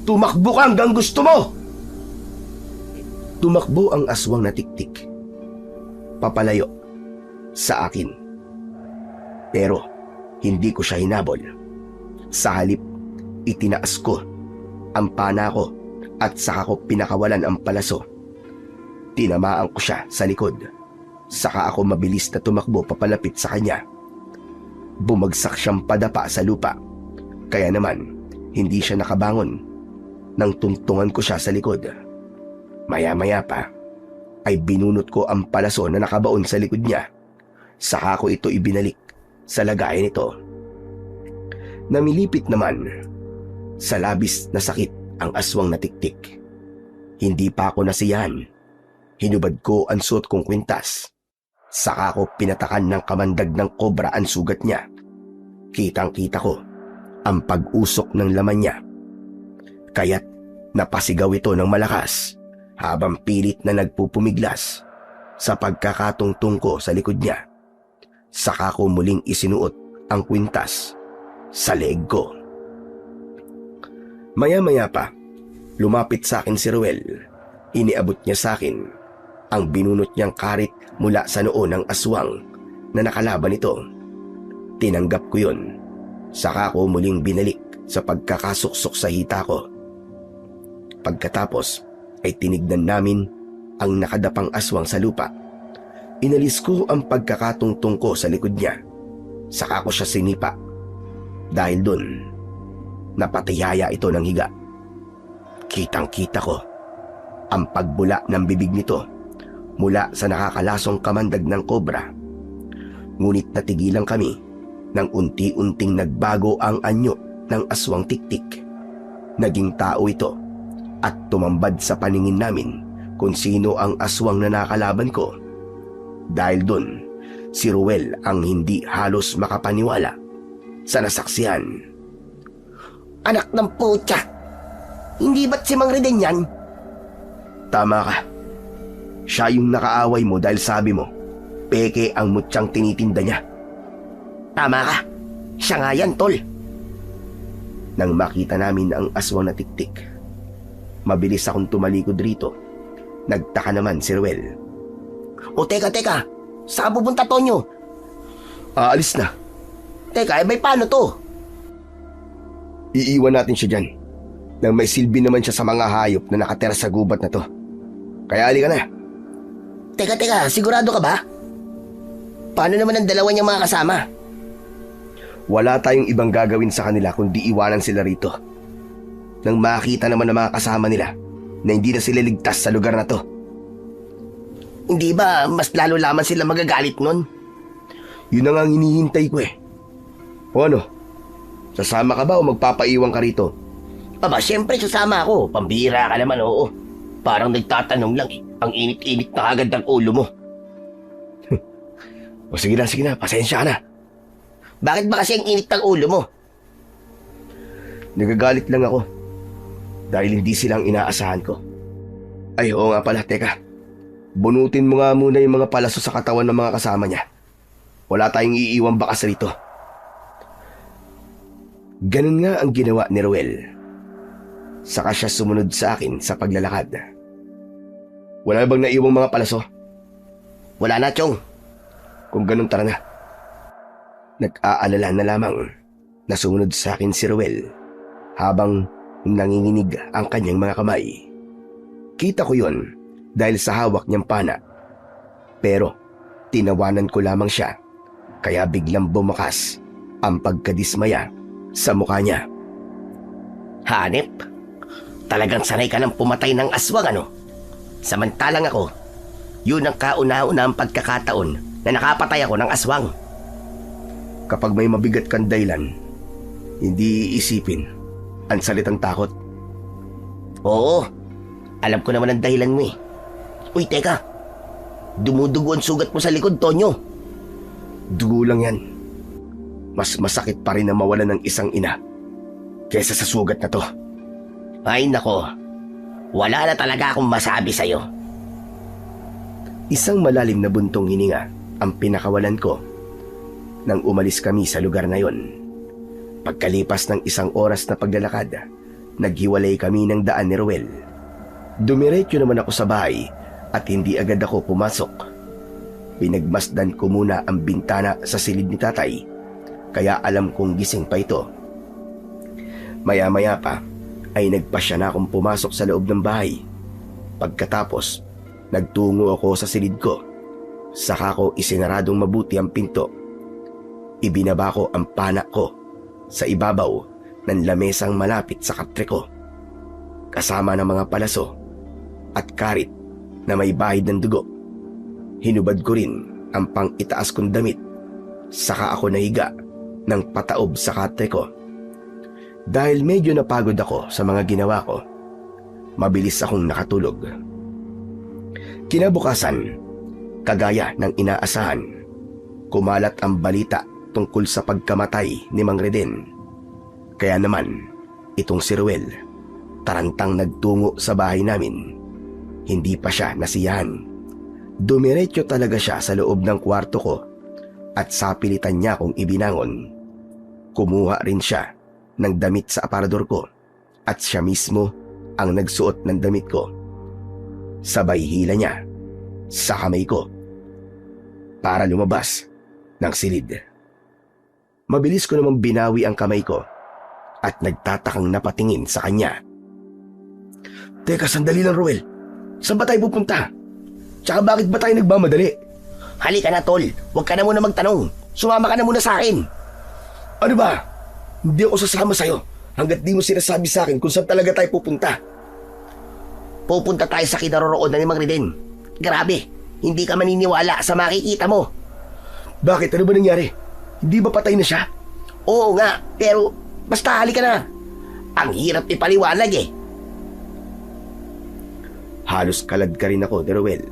Tumakbo ka hanggang gusto mo! Tumakbo ang aswang na tiktik. Papalayo sa akin. Pero hindi ko siya hinabol. Sa halip, itinaas ko ang pana ko at saka ko pinakawalan ang palaso. Tinamaan ko siya sa likod. Saka ako mabilis na tumakbo papalapit sa kanya. Bumagsak siyang padapa sa lupa. Kaya naman, hindi siya nakabangon nang tungtungan ko siya sa likod. Maya-maya pa, ay binunot ko ang palaso na nakabaon sa likod niya. Saka ko ito ibinalik sa lagayan nito. Namilipit naman sa labis na sakit ang aswang na tiktik. Hindi pa ako nasiyahan. Hinubad ko ang suot kong kwintas. Saka ko pinatakan ng kamandag ng kobra ang sugat niya. Kitang-kita ko ang pag-usok ng laman niya. Kaya't napasigaw ito ng malakas habang pilit na nagpupumiglas sa pagkakatungtong ko sa likod niya. Saka ko muling isinuot ang kwintas sa leeg ko. Maya-maya pa, lumapit sa akin si Ruel. Iniabot niya sa akin ang binunot niyang karit mula sa noo ng aswang na nakalaban ito. Tinanggap ko yun. Saka ko muling binalik sa pagkakasuksok sa hita ko. Pagkatapos ay tinignan namin ang nakadapang aswang sa lupa. Inalis ko ang pagkakatungtong ko sa likod niya. Saka ko siya sinipa. Dahil dun, napatihaya ito ng higa. Kitang-kita ko ang pagbula ng bibig nito mula sa nakakalasong kamandag ng kobra. Ngunit natigilan kami nang unti-unting nagbago ang anyo ng aswang tiktik. Naging tao ito at tumambad sa paningin namin kung sino ang aswang na nakalaban ko. Dahil dun, si Ruel ang hindi halos makapaniwala sa nasaksihan. Anak ng putya! Hindi ba't si Mang Reden yan? Tama ka. Siya yung nakaaway mo dahil sabi mo, Peke ang mutyang tinitinda niya. Tama ka. Siya nga yan, tol. Nang makita namin ang aswang na tiktik, mabilis akong tumalikod rito. Nagtaka naman si Ruel. O teka. Saan pupunta, Tonyo? Aalis na. Teka, may paano to? Iiwan natin siya dyan. Nang may silbi naman siya sa mga hayop na nakatira sa gubat na to. Kaya halika na. Teka, sigurado ka ba? Paano naman ang dalawa niyang mga kasama? Wala tayong ibang gagawin sa kanila kundi iwanan sila rito. Nang makita naman ng mga kasama nila na hindi na sila ligtas sa lugar na to. Hindi ba mas lalo lamang sila magagalit nun? Yun na nga ang hinihintay ko eh. O ano? Sasama ka ba o magpapaiwan ka rito? Aba, siyempre sasama ako. Pambira ka naman, oo. Parang nagtatanong lang eh. Ang init-init na agad ng ulo mo. O sige na, pasensya ka na. Bakit ba kasi ang init ng ulo mo? Nagagalit lang ako. Dahil hindi silang inaasahan ko. Ay, oo nga pala, teka. Bunutin mo nga muna yung mga palaso sa katawan ng mga kasama niya. Wala tayong iiwang bakas rito. Ganun nga ang ginawa ni Ruel. Saka siya sumunod sa akin sa paglalakad. Wala bang naiwang mga palaso? Wala na, Chong. Kung ganun, tara na. Nag-aalala na lamang na sumunod sa akin si Ruel habang nanginginig ang kanyang mga kamay. Kita ko yon dahil sa hawak niyang pana. Pero tinawanan ko lamang siya kaya biglang bumakas ang pagkadismaya sa mukha niya. Hanep, talagang sanay ka ng pumatay ng aswang, ano? Samantalang ako, yun ang kauna-una ang pagkakataon na nakapatay ako ng aswang. Kapag may mabigat kang dahilan, hindi iisipin ang salitang takot. Oo, alam ko naman ang dahilan mo eh. Uy, teka, dumudugo ang sugat mo sa likod, Tonyo. Dugo lang yan. Mas masakit pa rin na mawalan ng isang ina kesa sa sugat na to. Ay nako, wala na talaga akong masabi sa'yo. Isang malalim na buntong hininga ang pinakawalan ko nang umalis kami sa lugar na yon. Pagkalipas ng isang oras na paglalakad, naghiwalay kami ng daan ni Ruel. Dumiretso naman ako sa bahay at hindi agad ako pumasok. Pinagmasdan ko muna ang bintana sa silid ni tatay, kaya alam kong gising pa ito. Maya-maya pa ay nagpasya na akong pumasok sa loob ng bahay. Pagkatapos, nagtungo ako sa silid ko. Saka ko isinaradong mabuti ang pinto. Ibinaba ko ang pana ko sa ibabaw ng lamesang malapit sa katre ko, kasama ng mga palaso at karit na may bahid ng dugo. Hinubad ko rin ang pang-itaas kong damit, saka ako nahiga ng pataob sa katre ko. Dahil medyo napagod ako sa mga ginawa ko, mabilis akong nakatulog. Kinabukasan, kagaya ng inaasahan, kumalat ang balita tungkol sa pagkamatay ni Mang Reden. Kaya naman, itong si Ruel, tarantang nagtungo sa bahay namin. Hindi pa siya nasiyahan. Dumiretso talaga siya sa loob ng kwarto ko at sapilitan niya akong ibinangon. Kumuha rin siya ng damit sa aparador ko at siya mismo ang nagsuot ng damit ko. Sabay hila niya sa kamay ko para lumabas ng silid. Mabilis ko namang binawi ang kamay ko at nagtatakang napatingin sa kanya. Teka, sandali lang, Ruel. Saan ba tayo pupunta? Tsaka bakit ba tayo nagmamadali? Halika na, tol. Huwag ka na muna magtanong. Sumama ka na muna sa akin. Ano ba? Hindi ako sasama sa'yo hanggat di mo sinasabi sa akin kung saan talaga tayo pupunta. Pupunta tayo sa kinaroroonan ni Mang Reden. Grabe, hindi ka maniniwala sa makikita mo. Bakit? Ano ba nangyari? Hindi ba patay na siya? Oo nga, pero basta halika na. Ang hirap ipaliwanag eh. Halos kalad ka rin ako, Ruel.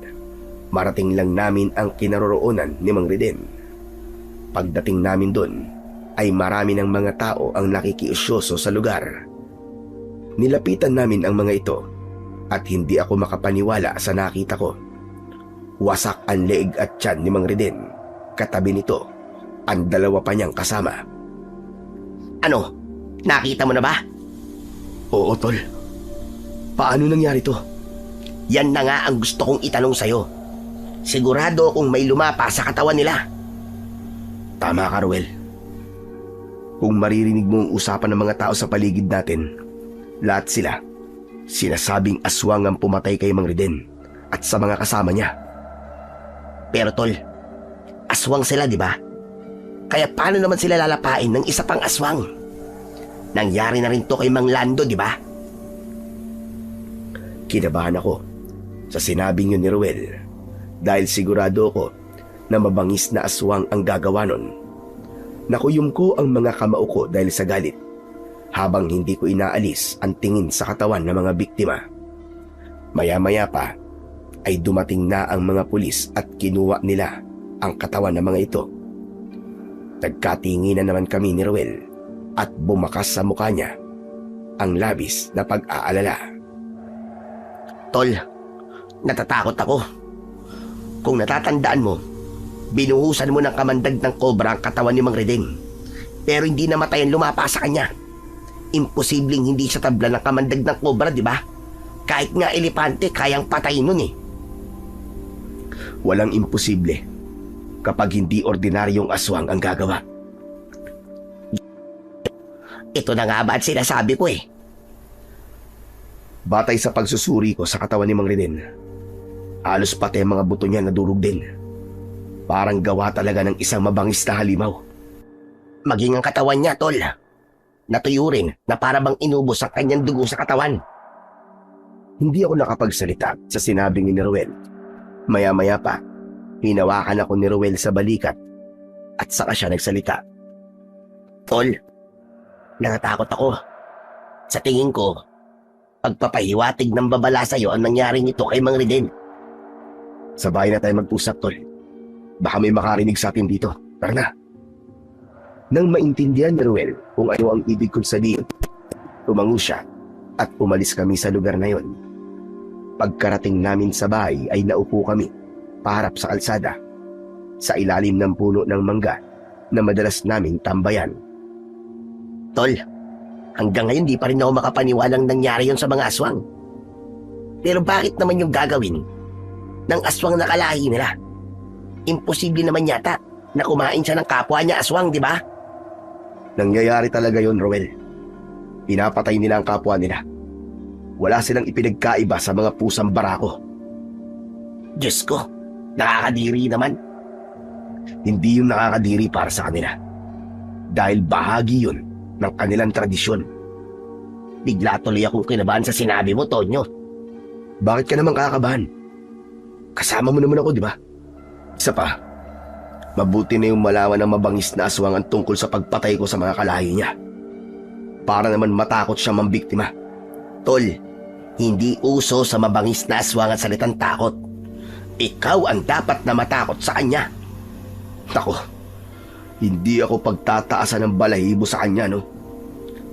Marating lang namin ang kinaroroonan ni Mang Reden. Pagdating namin doon, ay marami ng mga tao ang nakikiusyoso sa lugar. Nilapitan namin ang mga ito at hindi ako makapaniwala sa nakita ko. Wasak ang leeg at tiyan ni Mang Riden. Katabi nito, ang dalawa pa niyang kasama. Ano? Nakita mo na ba? Oo, Tol. Paano nangyari to? Yan na nga ang gusto kong itanong sa'yo. Sigurado kung may lumapa sa katawan nila. Tama ka, Ruel. Kung maririnig mo ang usapan ng mga tao sa paligid natin, lahat sila sinasabing aswang ang pumatay kay Mang Riden at sa mga kasama niya. Pero tol, aswang sila, di ba? Kaya paano naman sila lalapain ng isa pang aswang? Nangyari na rin to kay Mang Lando, di ba? Kinabahan ako sa sinabing yun ni Ruel dahil sigurado ako na mabangis na aswang ang gagawa nun. Nakuyom ko ang mga kamao ko dahil sa galit habang hindi ko inaalis ang tingin sa katawan ng mga biktima. Maya-maya pa ay dumating na ang mga pulis at kinuha nila ang katawan ng mga ito. Nagkatinginan naman kami ni Ruel at bumakas sa mukha niya ang labis na pag-aalala. Tol, natatakot ako. Kung natatandaan mo, binuhusan mo ng kamandag ng kobra ang katawan ni Mang Riden. Pero hindi namatay ang lumapa sa kanya. Imposibleng hindi siya tabla ng kamandag ng kobra, di ba? Kahit nga elepante, kayang patayin nun eh. Walang imposible kapag hindi ordinaryong aswang ang gagawa. Ito na nga ba at sinasabi ko eh. Batay sa pagsusuri ko sa katawan ni Mang Riden, halos pati ang mga buto niya nadurog din. Parang gawa talaga ng isang mabangis na halimaw. Maging ang katawan niya, tol. Natuyo rin na para bang inubos ang kanyang dugo sa katawan. Hindi ako nakapagsalita sa sinabing ni Ruel. Maya-maya pa, hinawakan ako ni Ruel sa balikat at saka siya nagsalita. Tol, natatakot ako. Sa tingin ko, pagpapahiwatig ng babala sa'yo ang nangyaring ito kay Mang Riden. Sa bahay na tayo mag-usap, Tol. Baka may makarinig sa atin dito. Tara na. Nang maintindihan ni Ruel kung ano ang ibig kong sabihin, tumango siya at umalis kami sa lugar na yon. Pagkarating namin sa bahay ay naupo kami paharap sa kalsada sa ilalim ng puno ng mangga na madalas naming tambayan. Tol, hanggang ngayon di pa rin ako makapaniwalang nangyari yon sa mga aswang. Pero bakit naman yung gagawin ng aswang na kalahi nila? Imposible naman yata na kumain siya ng kapwa niya aswang, di ba? Nangyayari talaga yon, Roel. Pinapatay nila ang kapwa nila. Wala silang ipinagkaiba sa mga pusang barako. Diyos ko, nakakadiri naman. Hindi yung nakakadiri para sa kanila. Dahil bahagi yun ng kanilang tradisyon. Bigla tuloy akong kinabahan sa sinabi mo, Tonyo. Bakit ka naman kakabahan? Kasama mo naman ako, di ba? Isa pa, mabuti na yung malaman ng mabangis na aswang ang tungkol sa pagpatay ko sa mga kalahi niya. Para naman matakot siya mambiktima. Tol, hindi uso sa mabangis na aswang ang salitang takot. Ikaw ang dapat na matakot sa kanya. Nako, hindi ako pagtataasan ng balahibo sa kanya, no?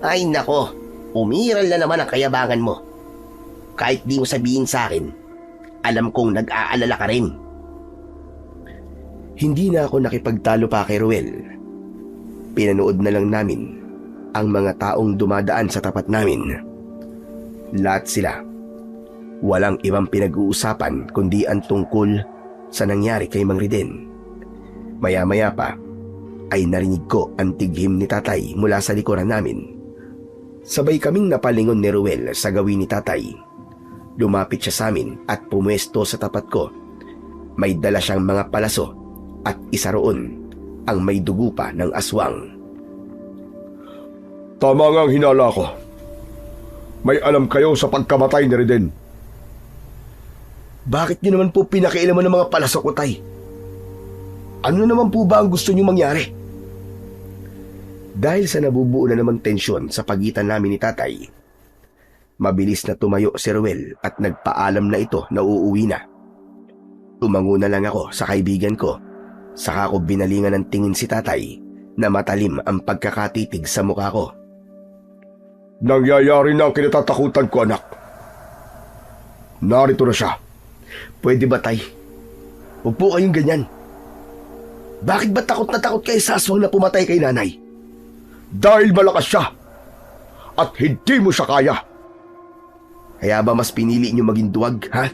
Ay nako, umiral na naman ang kayabangan mo. Kahit di mo sabihin sa akin, alam kong nag-aalala ka rin. Hindi na ako nakipagtalo pa kay Ruel. Pinanood na lang namin ang mga taong dumadaan sa tapat namin. Lahat sila, walang ibang pinag-uusapan kundi ang tungkol sa nangyari kay Mang Riden. Maya-maya pa ay narinig ko ang tighim ni tatay mula sa likuran namin. Sabay kaming napalingon ni Ruel sa gawin ni tatay. Lumapit siya sa amin at pumwesto sa tapat ko. May dala siyang mga palaso at isa roon ang may dugo pa ng aswang. Tama nga ang hinala ko. May alam kayo sa pagkamatay ni Riden. Bakit niyo naman po pinakialaman ng mga palaso ko, tay? Ano naman po ba ang gusto niyo mangyari? Dahil sa nabubuo na naman tensyon sa pagitan namin ni tatay, mabilis na tumayo si Ruel at nagpaalam na ito na uuwi na. Tumango na lang ako sa kaibigan ko, saka ko binalingan ng tingin si tatay na matalim ang pagkakatitig sa mukha ko. Nangyayari na ang kinatatakutan ko, anak. Narito na siya. Pwede ba, tay? Huwag po kayong ganyan. Bakit ba takot na takot kayo sa aswang na pumatay kay nanay? Dahil malakas siya at hindi mo siya kaya. Kaya ba mas pinili niyo maging duwag, ha?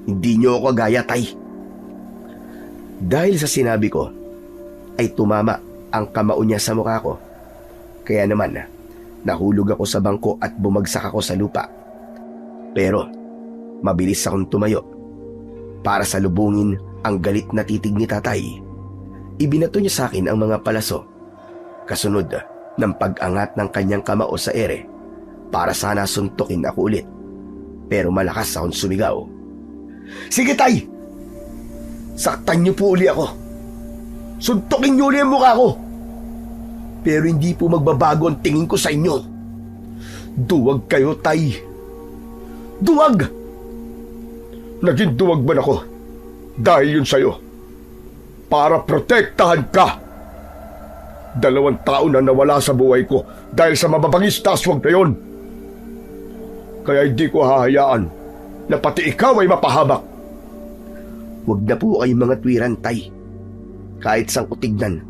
Hindi niyo ako gaya, tay. Dahil sa sinabi ko, ay tumama ang kamao niya sa mukha ko. Kaya naman, nahulog ako sa bangko at bumagsak ako sa lupa. Pero, mabilis akong tumayo. Para salubungin ang galit na titig ni tatay, ibinato niya sa akin ang mga palaso. Kasunod ng pag-angat ng kanyang kamao sa ere para sana suntukin ako ulit. Pero malakas akong sumigaw. Sige, tay! Saktan niyo po uli ako. Suntukin niyo uli ang mukha ko. Pero hindi po magbabago ang tingin ko sa inyo. Duwag kayo, tay. Duwag! Naging duwag man ako dahil yun sa'yo. Para protektahan ka. 2 taon na nawala sa buhay ko dahil sa mababangis na aswang na yun. Kaya hindi ko hahayaan na pati ikaw ay mapahamak. Huwag na po kayong mga tuwiran, tay. Kahit sang kutignan,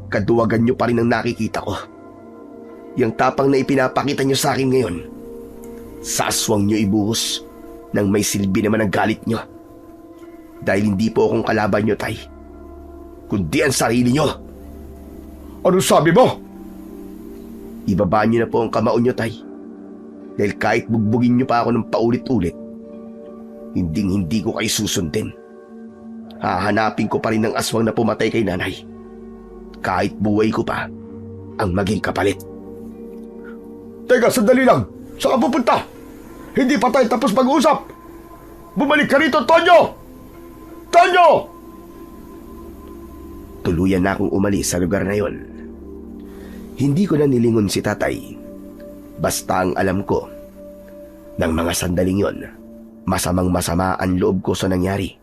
kaduwagan niyo pa rin ang nakikita ko. Yang tapang na ipinapakita niyo sa akin ngayon, sa aswang niyo ibuhos nang may silbi naman ang galit niyo. Dahil hindi po akong kalaban niyo, tay, kundi ang sarili niyo. Ano sabi mo? Ibaba niyo na po ang kamao niyo, tay. Dahil kahit bugbugin niyo pa ako ng paulit-ulit, hindi ko kayo susundin. Hahanapin ko pa rin ang aswang na pumatay kay nanay. Kahit buhay ko pa ang maging kapalit. Teka, sandali lang. Saan ka pupunta? Hindi pa tayo tapos mag-usap. Bumalik ka rito, Tonyo! Tonyo! Tuluyan na akong umalis sa lugar na yon. Hindi ko na nilingon si tatay. Basta ang alam ko, ng mga sandaling yon, masamang-masama ang loob ko sa nangyari.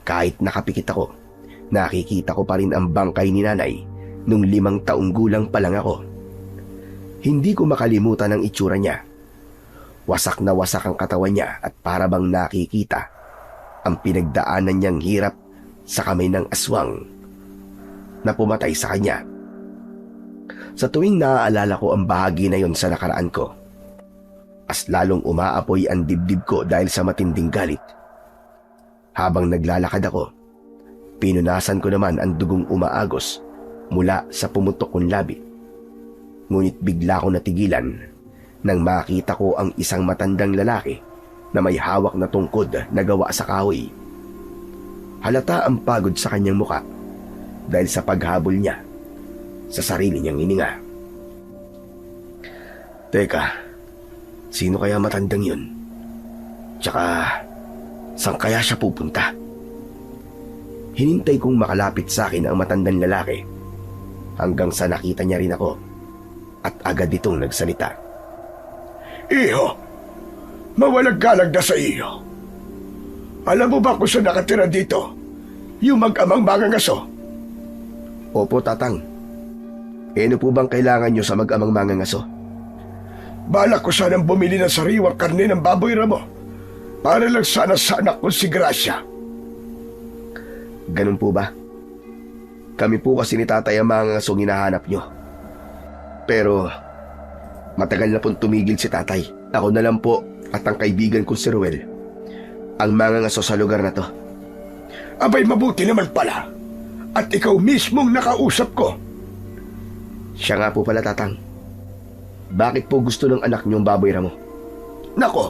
Kahit nakapikit ako, nakikita ko pa rin ang bangkay ni nanay nung 5 taong gulang pa lang ako. Hindi ko makalimutan ang itsura niya. Wasak na wasak ang katawan niya at para bang nakikita ang pinagdaanan niyang hirap sa kamay ng aswang na pumatay sa kanya. Sa tuwing naaalala ko ang bahagi na yon sa nakaraan ko, as lalong umaapoy ang dibdib ko dahil sa matinding galit. Habang naglalakad ako, pinunasan ko naman ang dugong umaagos mula sa pumutok kong labi. Ngunit bigla ko natigilan nang makita ko ang isang matandang lalaki na may hawak na tungkod na gawa sa kahoy. Halata ang pagod sa kanyang muka dahil sa paghabol niya sa sarili niyang hininga. Teka, sino kaya matandang yun? Tsaka, saan kaya siya pupunta? Hinintay kong makalapit sa akin ang matandang lalaki hanggang sa nakita niya rin ako at agad itong nagsalita. Iho, mawalang galang na sa iyo. Alam mo ba kung saan nakatira dito? Yung mag-amang mangangaso? Opo, tatang. Ano po bang kailangan niyo sa mag-amang mangangaso? Balak ko sanang bumili ng sariwang karne ng baboy ramo para lang sana sa anak ko si Gracia. Ganun po ba? Kami po kasi ni tatay ang mangangasong hinahanap niyo. Pero matagal na pong tumigil si tatay. Ako na lang po at ang kaibigan ko si Ruel ang mangangaso sa lugar na to. Abay, mabuti naman pala. At ikaw mismong nakausap ko. Siya nga po pala, tatang. Bakit po gusto ng anak niyong baboy ramo? Nako,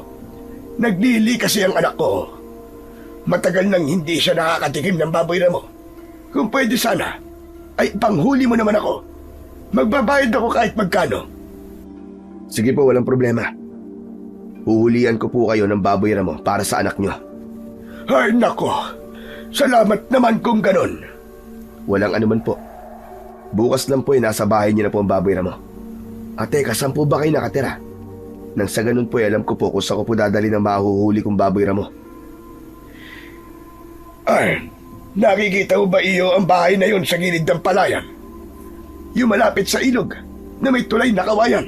naglili kasi ang anak ko. Matagal nang hindi siya nakakatikim ng baboy ramo. Kung pwede sana, ay panghuli mo naman ako. Magbabayad ako kahit magkano. Sige po, walang problema. Huhulian ko po kayo ng baboy ramo para sa anak niyo. Ay nako, salamat naman kung ganon. Walang anuman po. Bukas lang po nasa bahay niyo na po ang baboy ramo. Ate, saan po ba kayo nakatira? Nang sa ganun po alam ko po kung saan ko po dadali ng mahuhuli kong baboy ramo. Ay, nakikita mo ba iyo ang bahay na yon sa gilid ng palayan? Yung malapit sa ilog na may tulay na kawayan.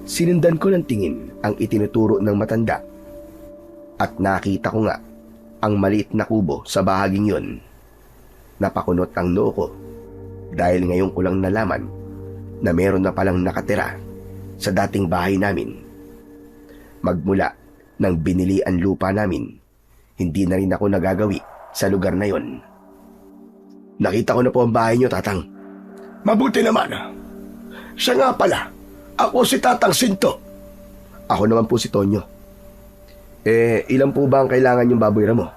Sinundan ko ng tingin ang itinuturo ng matanda. At nakita ko nga ang maliit na kubo sa bahaging yun. Napakunot ang noo ko dahil ngayon ko lang nalaman na meron na palang nakatira sa dating bahay namin. Magmula nang binili ang lupa namin, hindi na rin ako nagagawi sa lugar na yon. Nakita ko na po ang bahay niyo, Tatang. Mabuti naman. Siya nga pala, ako si Tatang Sinto. Ako naman po si Tonyo. Ilan po ba ang kailangan yung baboy ramo?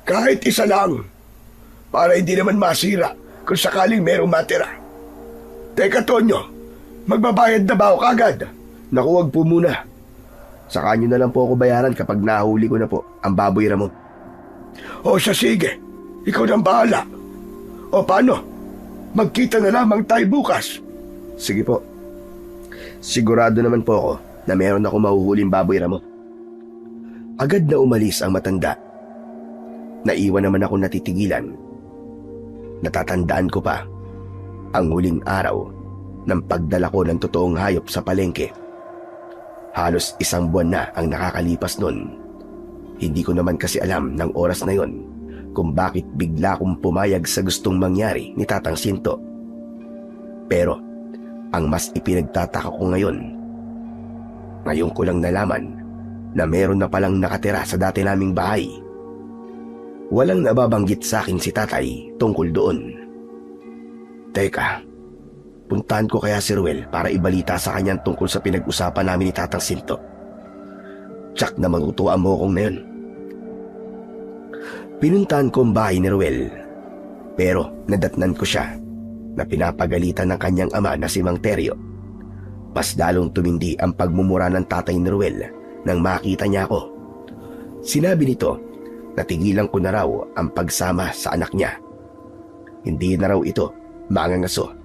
Kahit isa lang, para hindi naman masira kung sakaling merong matira. Teka, Tonyo, magbabayad na ba ako kagad? Naku, wag po muna. Saka nyo na lang po ako bayaran kapag nahuli ko na po ang baboy ramo. O siya, sige, ikaw nang bahala. O paano? Magkita na lamang tayo bukas. Sige po. Sigurado naman po ako na meron ako mahuhuling baboy ramo. Agad na umalis ang matanda. Naiwan naman ako natitigilan. Natatandaan ko pa ang huling araw ng pagdala ko ng totoong hayop sa palengke. Halos 1 buwan na ang nakakalipas nun. Hindi ko naman kasi alam ng oras na yon kung bakit bigla kong pumayag sa gustong mangyari ni Tatang Sinto. Pero ang mas ipinagtataka ko ngayon ko lang nalaman na meron na palang nakatira sa dati naming bahay. Walang nababanggit sa akin si Tatay tungkol doon. Teka, puntahan ko kaya si Ruel para ibalita sa kanya tungkol sa pinag-usapan namin ni Tatang Sinto. Tsak na magutuan mo kong na yun. Pinuntahan ko ang bahay ni Ruel, pero nadatnan ko siya na pinapagalitan ng kanyang ama na si Mang Teryo. Mas lalong tumindi ang pagmumura ng tatay ni Ruel nang makita niya ako. Sinabi nito na tigilan ko na raw ang pagsama sa anak niya. Hindi na raw ito mangangaso.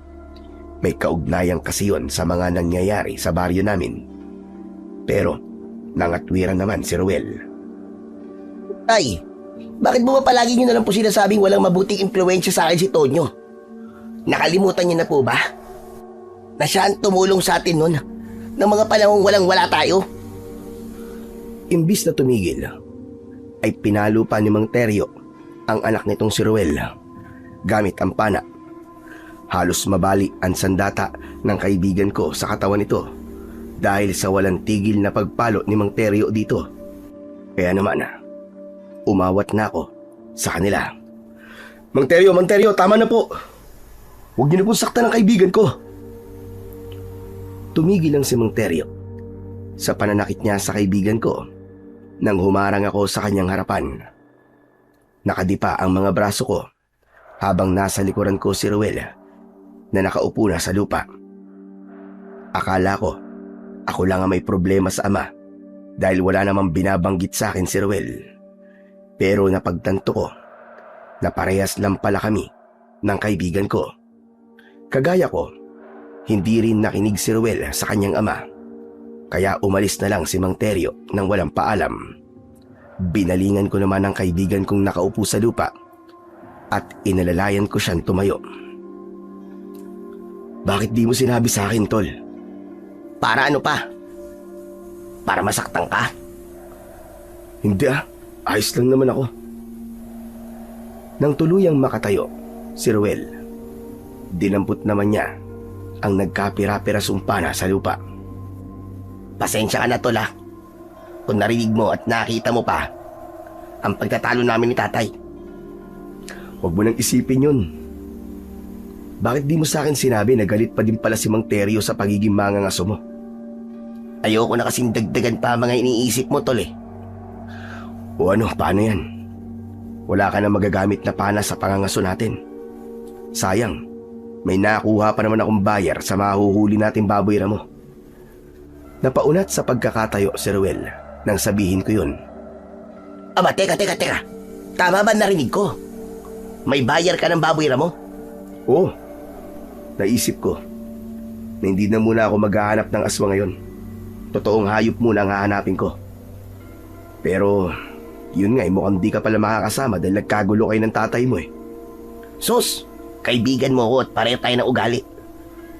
May kaugnayan kasi yon sa mga nangyayari sa baryo namin. Pero nangatwiran naman si Ruel. Ay, bakit mo ba palagi nyo na lang po sinasabing walang mabuting impluensya sa akin si Tonyo? Nakalimutan niyo na po ba? Na siya ang tumulong sa atin nun ng mga panahong walang-wala tayo? Imbis na tumigil, ay pinalo pa ni Mang Teryo ang anak nitong si Ruel gamit ang pana. Halos mabali ang sandata ng kaibigan ko sa katawan nito dahil sa walang tigil na pagpalo ni Mang Teryo dito. Kaya naman, umawat na ako sa kanila. Mang Teryo, tama na po. Huwag niyo na pong saktan ang kaibigan ko. Tumigil lang si Mang Teryo sa pananakit niya sa kaibigan ko nang humarang ako sa kanyang harapan. Nakadipa ang mga braso ko habang nasa likuran ko si Ruel na nakaupo na sa lupa. Akala ko ako lang ang may problema sa ama dahil wala namang binabanggit sa akin si Ruel. Pero napagtanto ko na parehas lang pala kami ng kaibigan ko. Kagaya ko, hindi rin nakinig si Ruel sa kanyang ama. Kaya umalis na lang si Mang Teryo nang walang paalam. Binalingan ko naman ang kaibigan kong nakaupo sa lupa at inalalayan ko siyang tumayo. Bakit di mo sinabi sa akin, Tol? Para ano pa? Para masaktan ka? Hindi ayos lang naman ako. Nang tuluyang makatayo, si Ruel, dinampot naman niya ang nagkapira-pira sumpana sa lupa. Pasensya ka na, Tol, ha? Kung narinig mo at nakita mo pa ang pagtatalo namin ni Tatay. Huwag mo nang isipin yun. Bakit di mo sa akin sinabi na galit pa din pala si Mang Teryo sa pagiging mangangaso mo? Ayoko na kasing dagdagan pa mga iniisip mo, Tol, eh. O ano, paano yan? Wala ka na magagamit na pana sa pangangaso natin. Sayang, may nakuha pa naman akong bayar sa mahuhuli nating baboy ramo. Napaunat sa pagkakatayo si Ruel nang sabihin ko yun. Aba, teka. Tama ba narinig ko? May bayar ka ng baboy ramo? Oo, naisip ko na hindi na muna ako maghahanap ng aswang ngayon. Totoong hayop muna ang hahanapin ko. Pero yun nga, mukhang di ka pala makakasama dahil nagkagulo kayo ng tatay mo eh. Sus, kaibigan mo ako at pareho tayo ng ugali.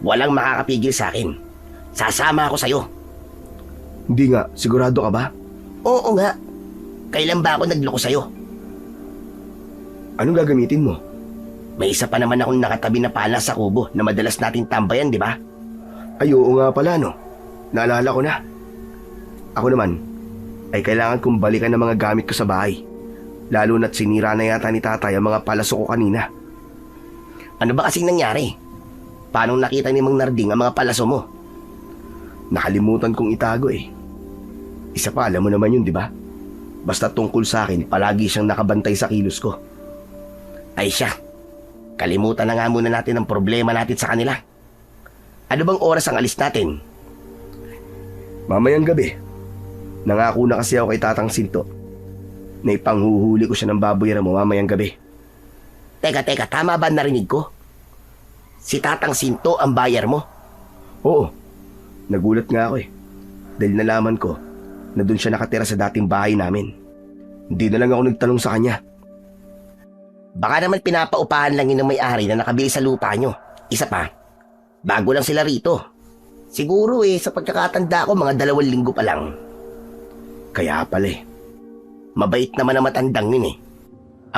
Walang makakapigil sa akin. Sasama ako sa'yo. Hindi nga, sigurado ka ba? Oo nga. Kailan ba ako nagloko sa'yo? Anong gagamitin mo? May isa pa naman akong nakatabi na pala sa kubo na madalas nating tambayan, di ba? Ay, oo nga pala, no? Naalala ko na. Ako naman, ay kailangan kong balikan ng mga gamit ko sa bahay. Lalo na't sinira na yata ni tatay ang mga palaso ko kanina. Ano ba kasing nangyari? Paano nakita ni Mang Narding ang mga palaso mo? Nakalimutan kong itago eh. Isa pa, alam mo naman yun, di ba? Basta tungkol sa akin, palagi siyang nakabantay sa kilos ko. Ay siya, kalimutan na nga muna natin ang problema natin sa kanila. Ano bang oras ang alis natin? Mamayang gabi. Nangako na kasi ako kay Tatang Sinto na ipanghuhuli ko siya ng baboy mo mamayang gabi. Teka, tama ba narinig ko? Si Tatang Sinto ang bayar mo? Oo, nagulat nga ako eh. Dahil nalaman ko na doon siya nakatira sa dating bahay namin. Hindi na lang ako nagtanong sa kanya. Baka naman pinapaupahan lang yun ng may-ari na nakabili sa lupa nyo. Isa pa, bago lang sila rito. Siguro sa pagkakatanda ko, mga 2 linggo pa lang. Kaya pala eh. Mabait naman ang matandang yun eh.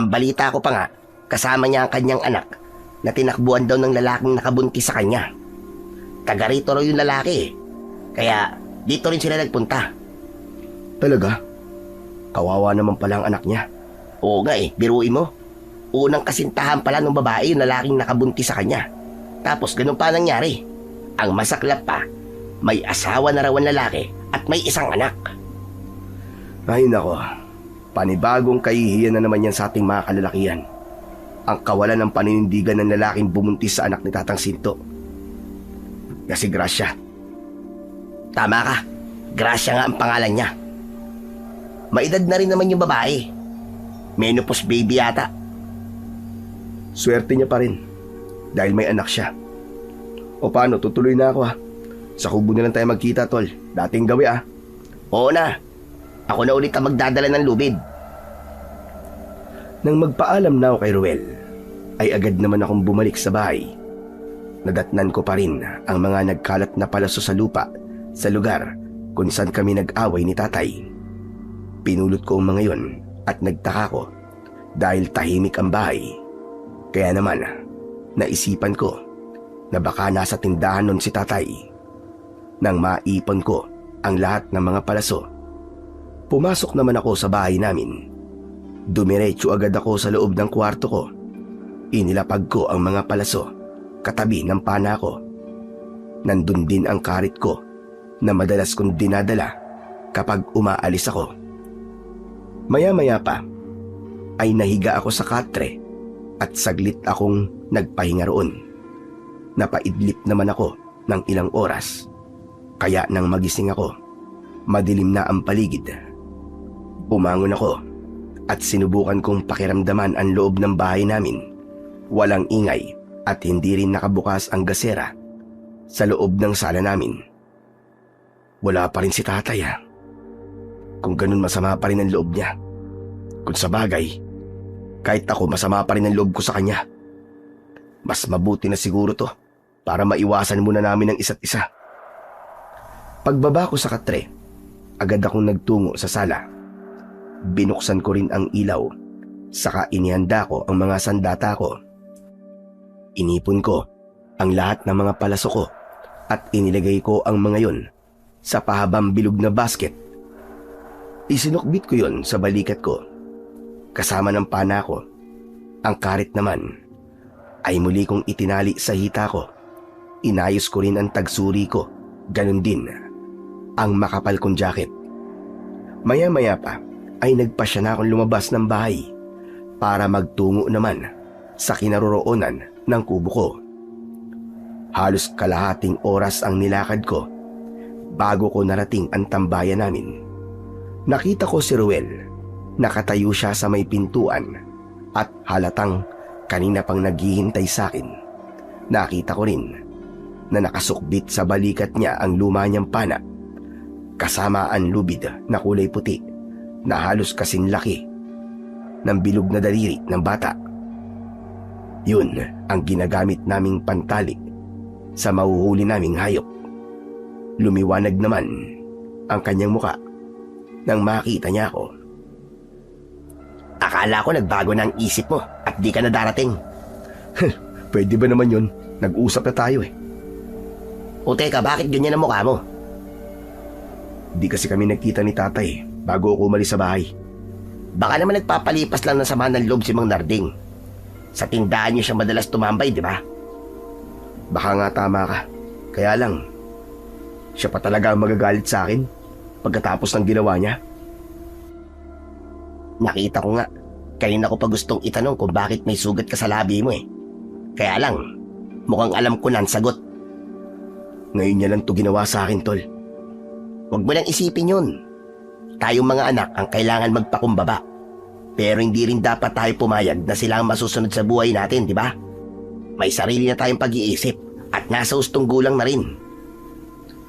Ang balita ko pa nga, kasama niya ang kanyang anak na tinakbuhan daw ng lalaking nakabuntis sa kanya. Taga rito raw yung lalaki eh. Kaya dito rin sila nagpunta. Talaga? Kawawa naman pala ang anak niya. Oo nga biruin mo. Unang kasintahan pala ng babae yung lalaking nakabuntis sa kanya. Tapos ganun pa nangyari. Ang masaklap pa, may asawa na raw ang lalaki at may isang anak. Ay nako, panibagong kahihiyan na naman yan sa ating mga kalalakihan. Ang kawalan ng paninindigan ng lalaking bumuntis sa anak ni Tatang Sinto. Kasi Gracia. Tama ka, Gracia nga ang pangalan niya. Maedad na rin naman yung babae. Menopause baby yata. Swerte niya pa rin dahil may anak siya. O paano, tutuloy na ako ha. Sa kubo na lang tayo magkita, tol. Dating gawi ah. Oo na. Ako na ulit ang magdadala ng lubid. Nang magpaalam na ako kay Ruel, ay agad naman akong bumalik sa bahay. Nadatnan ko pa rin ang mga nagkalat na palaso sa lupa sa lugar kung saan kami nag-away ni tatay. Pinulot ko ang mga yon at nagtaka ko dahil tahimik ang bahay. Kaya naman, naisipan ko na baka nasa tindahan nun si tatay. Nang maipon ko ang lahat ng mga palaso, pumasok naman ako sa bahay namin. Dumiretso agad ako sa loob ng kwarto ko. Inilapag ko ang mga palaso katabi ng pana ko. Nandun din ang karit ko na madalas kong dinadala kapag umaalis ako. Maya-maya pa ay nahiga ako sa katre at saglit akong nagpahinga roon. Napaidlip naman ako ng ilang oras. Kaya nang magising ako, madilim na ang paligid. Bumangon ako at sinubukan kong pakiramdaman ang loob ng bahay namin. Walang ingay at hindi rin nakabukas ang gasera sa loob ng sala namin. Wala pa rin si tatay ha. Kung ganun, masama pa rin ang loob niya. Kung sa bagay, kahit ako, masama pa rin ang loob ko sa kanya. Mas mabuti na siguro to para maiwasan muna namin ang isa't isa. Pagbaba ko sa katre, agad akong nagtungo sa sala. Binuksan ko rin ang ilaw, saka inihanda ko ang mga sandata ko. Inipon ko ang lahat ng mga palaso ko at inilagay ko ang mga yon sa pahabang bilog na basket. Isinukbit ko yon sa balikat ko. Kasama ng pana ko, ang karit naman ay muli kong itinali sa hita ko. Inayos ko rin ang tagsuri ko, ganun din ang makapal kong jacket. Maya-maya pa ay nagpasya na akong lumabas ng bahay para magtungo naman sa kinaroroonan ng kubo ko. Halos kalahating oras ang nilakad ko bago ko narating ang tambayan namin. Nakita ko si Ruel. Nakatayo siya sa may pintuan at halatang kanina pang naghihintay sa akin. Nakita ko rin na nakasukbit sa balikat niya ang luma niyang pana kasama ang lubid na kulay puti na halos kasing laki ng bilog na daliri ng bata. Yun ang ginagamit naming pantali sa mahuhuli naming hayop. Lumiwanag naman ang kanyang muka nang makita niya ako. Akala ko nagbago na ang isip mo at di ka na darating. Pwede ba naman yun? Nag-usap na tayo eh. O teka, bakit ganyan ang mukha mo? Di kasi kami nagkita ni tatay bago ako umalis sa bahay. Baka naman nagpapalipas lang ng sama ng loob si Mang Narding. Sa tindahan niyo siya madalas tumambay, di ba? Baka nga tama ka. Kaya lang, siya pa talaga ang magagalit sa akin pagkatapos ng ginawa niya. Nakita ko nga. Kanina ko pa gustong itanong kung bakit may sugat ka sa labi mo eh. Kaya lang, mukhang alam ko na ang sagot. Ngayon niya lang to ginawa sa akin, tol. Huwag mo lang isipin yun. Tayong mga anak ang kailangan magpakumbaba. Pero hindi rin dapat tayo pumayag na sila ang masusunod sa buhay natin, di ba? May sarili na tayong pag-iisip at nasa hustong gulang na rin.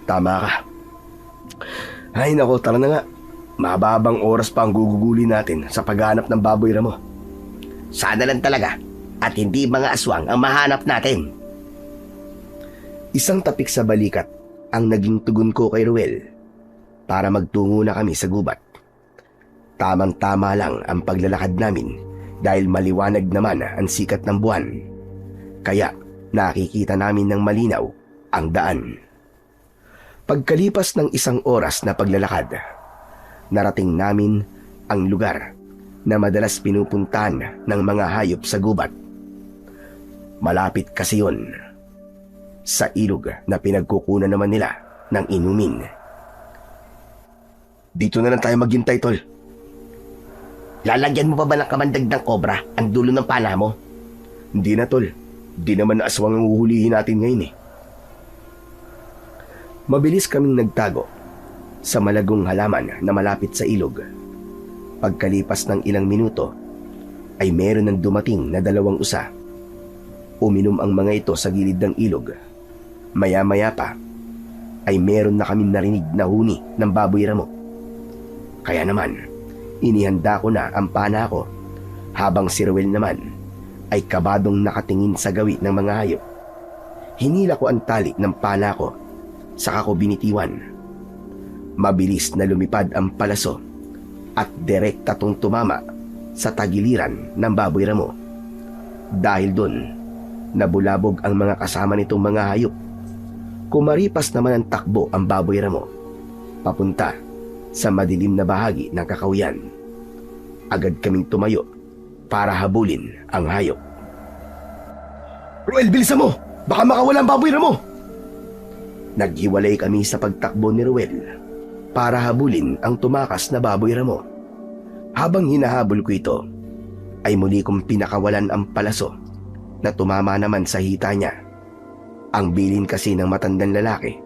Tama ka. Ay nako, tara na nga. Mababang oras pa ang guguguli natin sa paghanap ng baboy ramo. Sana lang talaga at hindi mga aswang ang mahanap natin. Isang tapik sa balikat ang naging tugon ko kay Ruel para magtungo na kami sa gubat. Tamang-tama lang ang paglalakad namin dahil maliwanag naman ang sikat ng buwan. Kaya nakikita namin ng malinaw ang daan. Pagkalipas ng isang oras na paglalakad, narating namin ang lugar na madalas pinupuntahan ng mga hayop sa gubat. Malapit kasi yun sa ilog na pinagkukunan naman nila ng inumin. Dito na lang tayo maghintay, tol. Lalagyan mo pa ba ng kamandag ng kobra ang dulo ng pala mo? Hindi na, tol. Di naman aswang ang uhulihin natin ngayon eh. Mabilis kaming nagtago sa malagong halaman na malapit sa ilog. Pagkalipas ng ilang minuto, ay meron ng dumating na dalawang usa. Uminom ang mga ito sa gilid ng ilog. Maya-maya pa, ay meron na kaming narinig na huni ng baboy ramo. Kaya naman, inihanda ko na ang pana ko, habang si Ruel naman ay kabadong nakatingin sa gawi ng mga hayop. Hinila ko ang tali ng pana ko, saka ko binitiwan. Mabilis na lumipad ang palaso at direkta tong tumama sa tagiliran ng baboy ramo. Dahil doon, nabulabog ang mga kasama nitong mga hayop. Kumaripas naman ang takbo ang baboy ramo, papunta sa madilim na bahagi ng kakahuyan. Agad kaming tumayo para habulin ang hayop. Ruel, bilisan mo! Baka makawala ang baboy ramo! Naghiwalay kami sa pagtakbo ni Ruel para habulin ang tumakas na baboy ramo. Habang hinahabol ko ito, ay muli kong pinakawalan ang palaso na tumama naman sa hita niya. Ang bilin kasi ng matandang lalaki,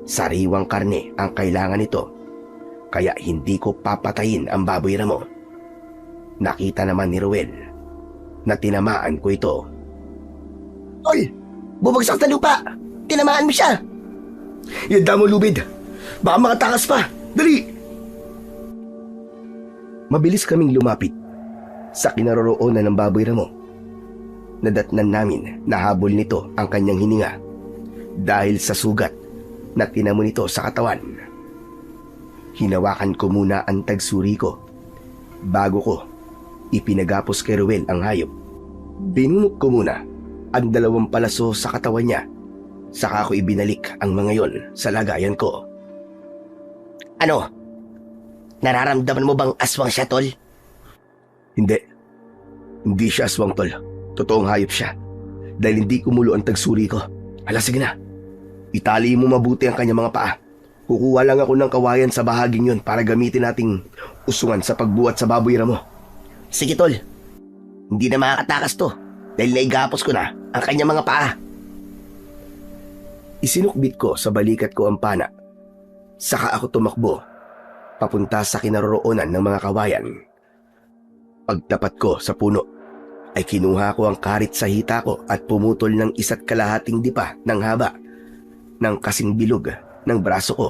sariwang karne ang kailangan nito, kaya hindi ko papatayin ang baboy ramo. Nakita naman ni Ruel na tinamaan ko ito. Tol! Bumagsak sa lupa! Tinamaan mo siya! Yanda mo, lubid! Baka makatakas pa! Dali! Mabilis kaming lumapit sa kinaroroonan ng baboy ramo. Nadatnan namin na habol nito ang kanyang hininga dahil sa sugat na tinamo nito sa katawan. Hinawakan ko muna ang tagsuri ko bago ko ipinagapos kay Ruel ang hayop. Binunot ko muna ang dalawang palaso sa katawan niya, saka ko ibinalik ang mga yon sa lagayan ko. Ano? Nararamdaman mo bang aswang siya, tol? Hindi. Hindi siya aswang, tol. Totoong hayop siya. Dahil hindi kumulo ang tagsuri ko. Hala, sige na. Itali mo mabuti ang kanyang mga paa. Kukuha lang ako ng kawayan sa bahaging yon para gamitin nating usungan sa pagbuhat sa baboy ramo. Sige, tol. Hindi na makakatakas to dahil naigapos ko na ang kanyang mga paa. Isinukbit ko sa balikat ko ang pana. Saka ako tumakbo papunta sa kinaroroonan ng mga kawayan. Pagtapat ko sa puno, ay kinuha ko ang karit sa hita ko at pumutol ng 1.5 dipa ng haba ng kasing bilog ng braso ko.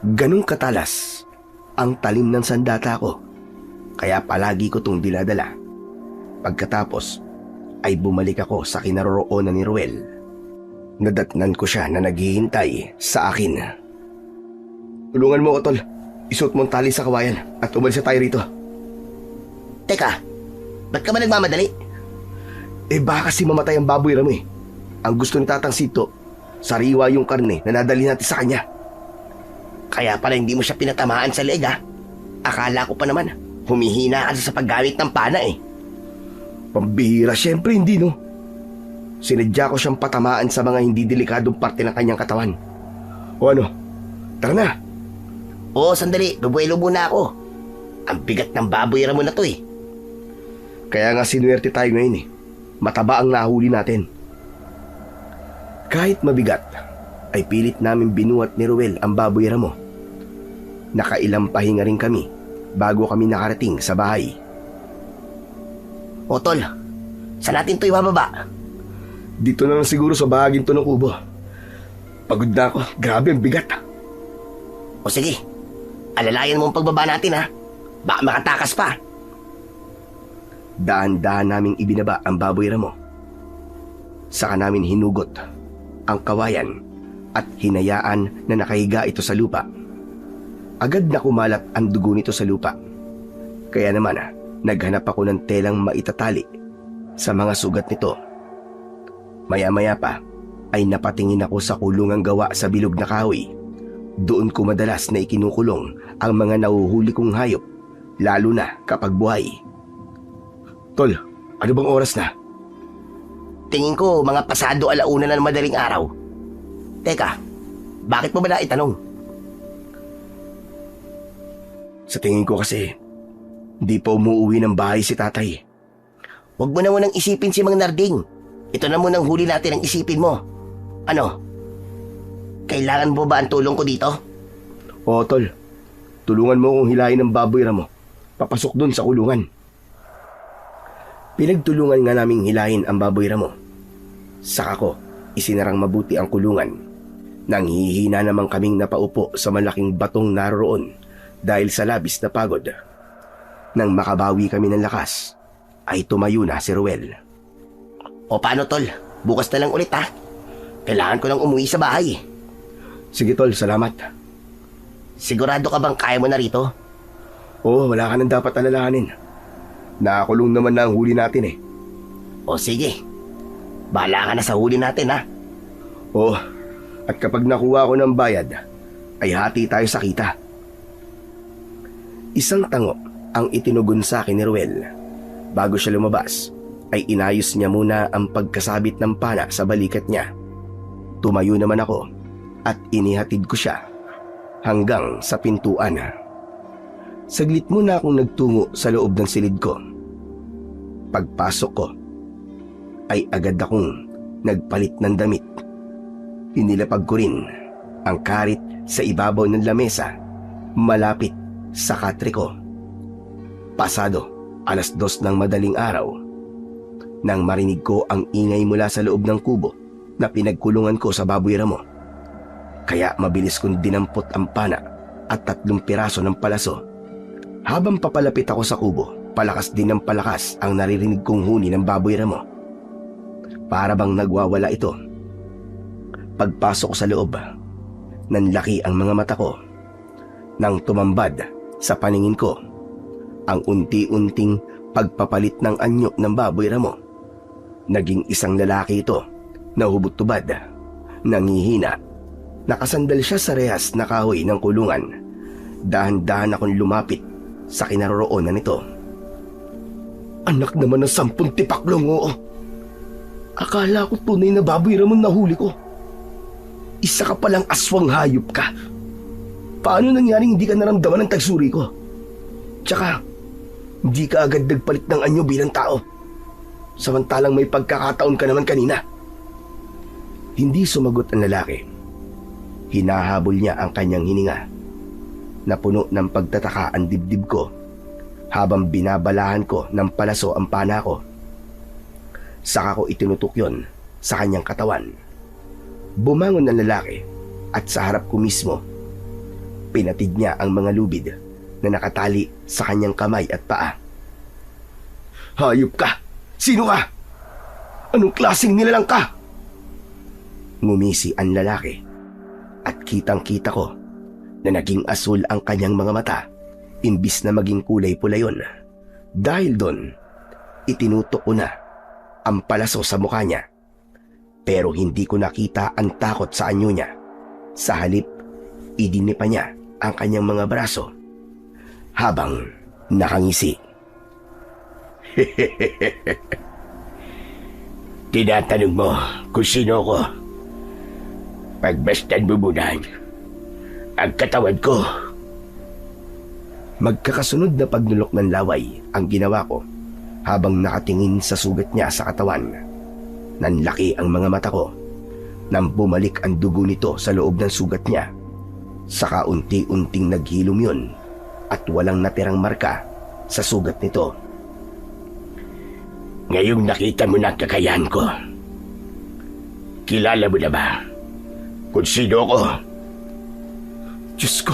Ganong katalas ang talim ng sandata ko, kaya palagi ko itong diladala. Pagkatapos ay bumalik ako sa kinaroroonan ni Ruel. Nadatnan ko siya na naghihintay sa akin. Tulungan mo ko, tol. Isuot mo ang tali sa kawayan at umalis na tayo rito. Teka, ba't ka ba nagmamadali? Baka kasi mamatay ang baboy ramo eh. Ang gusto ni Tatang Sito, sariwa yung karne na nadali natin sa kanya. Kaya pala hindi mo siya pinatamaan sa leeg, ha? Akala ko pa naman, humihina ka sa paggamit ng pana eh. Pambihira, syempre hindi no. Sinadya ko siyang patamaan sa mga hindi delikadong parte ng kanyang katawan. O ano, tara na. Oo, sandali, bubuelo muna ako. Ang bigat ng baboy ramo na to eh. Kaya nga sinuwerte tayo ngayon eh. Mataba ang nahuli natin. Kahit mabigat, ay pilit namin binuhat ni Ruel ang baboy ramo. Nakailang pahinga rin kami bago kami nakarating sa bahay. O tol, saan natin to ibababa? Dito na lang siguro sa bahaging to ng kubo. Pagod na ako, grabe ang bigat. O sige, alalayan mo ang pagbaba natin ha. Baka makatakas pa. Daan-daan naming ibinaba ang baboy ramo. Saka namin hinugot ang kawayan at hinayaan na nakahiga ito sa lupa. Agad na kumalat ang dugo nito sa lupa. Kaya naman naghanap ako ng telang maitatali sa mga sugat nito. Maya-maya pa ay napatingin ako sa kulungang gawa sa bilog na kahoy. Doon ko madalas na ikinukulong ang mga nahuhuli kong hayop, lalo na kapag buhay. Tol, ano bang oras na? Tingin ko mga pasado 1:00 na ng madaling araw. Teka, bakit mo ba na itanong? Sa tingin ko kasi, di pa umuwi ng bahay si tatay. Huwag mo na munang isipin si Mang Narding. Ito na munang huli natin ang isipin mo. Ano? Kailangan mo ba ang tulong ko dito? Oo, tol. Tulungan mo akong hilahin ng baboy ramo. Papasok dun sa kulungan. Pinagtulungan nga naming hilahin ang baboy ramo. Saka ko, isinarang mabuti ang kulungan. Nang hihina naman kaming napaupo sa malaking batong naroon dahil sa labis na pagod. Nang makabawi kami ng lakas, ay tumayo na si Ruel. O paano tol? Bukas na lang ulit ha. Kailangan ko lang umuwi sa bahay. Sige tol, salamat. Sigurado ka bang kaya mo na rito? Oo, wala ka nang dapat alalahanin. Nakakulong naman na ang huli natin eh. O sige, bahala ka na sa huli natin ha. Oo, at kapag nakuha ko ng bayad, ay hati tayo sa kita. Isang tango ang itinugon sa akin ni Ruel. Bago siya lumabas, ay inayos niya muna ang pagkasabit ng pana sa balikat niya. Tumayo naman ako at inihatid ko siya hanggang sa pintuan. Saglit muna akong nagtungo sa loob ng silid ko. Pagpasok ko, ay agad akong nagpalit ng damit. Inilapag ko rin ang karit sa ibabaw ng lamesa malapit sa katre ko. Pasado 2:00 ng madaling araw, nang marinig ko ang ingay mula sa loob ng kubo na pinagkulungan ko sa baboy ramo. Kaya mabilis kong dinampot ang pana at 3 piraso ng palaso. Habang papalapit ako sa kubo, palakas din ng palakas ang naririnig kong huni ng baboy ramo. Para bang nagwawala ito. Pagpasok ko sa loob, nanlaki ang mga mata ko. Nang tumambad sa paningin ko, ang unti-unting pagpapalit ng anyo ng baboy ramo. Naging isang lalaki ito na hubot-tubad, nangihina. Nakasandal siya sa rehas na kahoy ng kulungan. Dahan-dahan akong lumapit sa kinaroroonan nito. Anak naman ng 10 tipaklong, oo. Akala ko tunay na baboy ramon nahuli ko. Isa ka palang aswang hayop ka. Paano nangyaring hindi ka naramdaman ng tagsuri ko? Tsaka, hindi ka agad nagpalit ng anyo bilang tao. Samantalang may pagkakataon ka naman kanina. Hindi sumagot ang lalaki. Hinahabol niya ang kanyang hininga. Napuno ng pagtataka ang dibdib ko habang binabalahan ko ng palaso ang pana ko. Saka ko itinutok yon sa kanyang katawan. Bumangon ang lalaki at sa harap ko mismo, pinatid niya ang mga lubid na nakatali sa kanyang kamay at paa. Hayop ka! Sino ka? Anong klaseng nilalang ka? Ngumisi ang lalaki at kitang-kita ko na naging asul ang kanyang mga mata imbis na maging kulay pula yun. Dahil doon, itinutok ko na ang palaso sa mukha niya. Pero hindi ko nakita ang takot sa anyo niya. Sa halip, idinipa niya ang kanyang mga braso habang nakangisi. Tinatanong mo kung sino ko. Pagmasdan mo muna ang katawan ko. Magkakasunod na pagnulok ng laway ang ginawa ko habang nakatingin sa sugat niya sa katawan. Nanlaki ang mga mata ko nang bumalik ang dugo nito sa loob ng sugat niya. Saka unti-unting naghilom yun at walang natirang marka sa sugat nito. Ngayong nakita mo na ang kakayahan ko, kilala mo na ba kung sino ko? Diyos ko,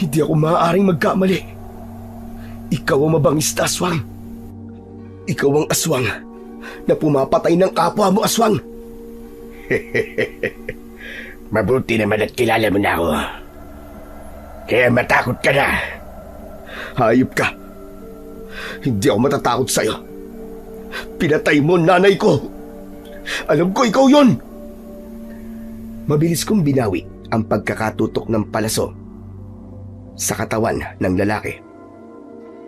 hindi ako maaaring magkamali. Ikaw ang mabangis na aswang. Ikaw ang aswang na pumapatay ng kapwa mo, aswang. Mabuti naman at kilala mo na ako. Kaya matakot ka na. Hayop ka. Hindi ako matatakot sa'yo. Pinatay mo nanay ko. Alam ko ikaw yun. Mabilis kong binawi ang pagkakatutok ng palaso sa katawan ng lalaki.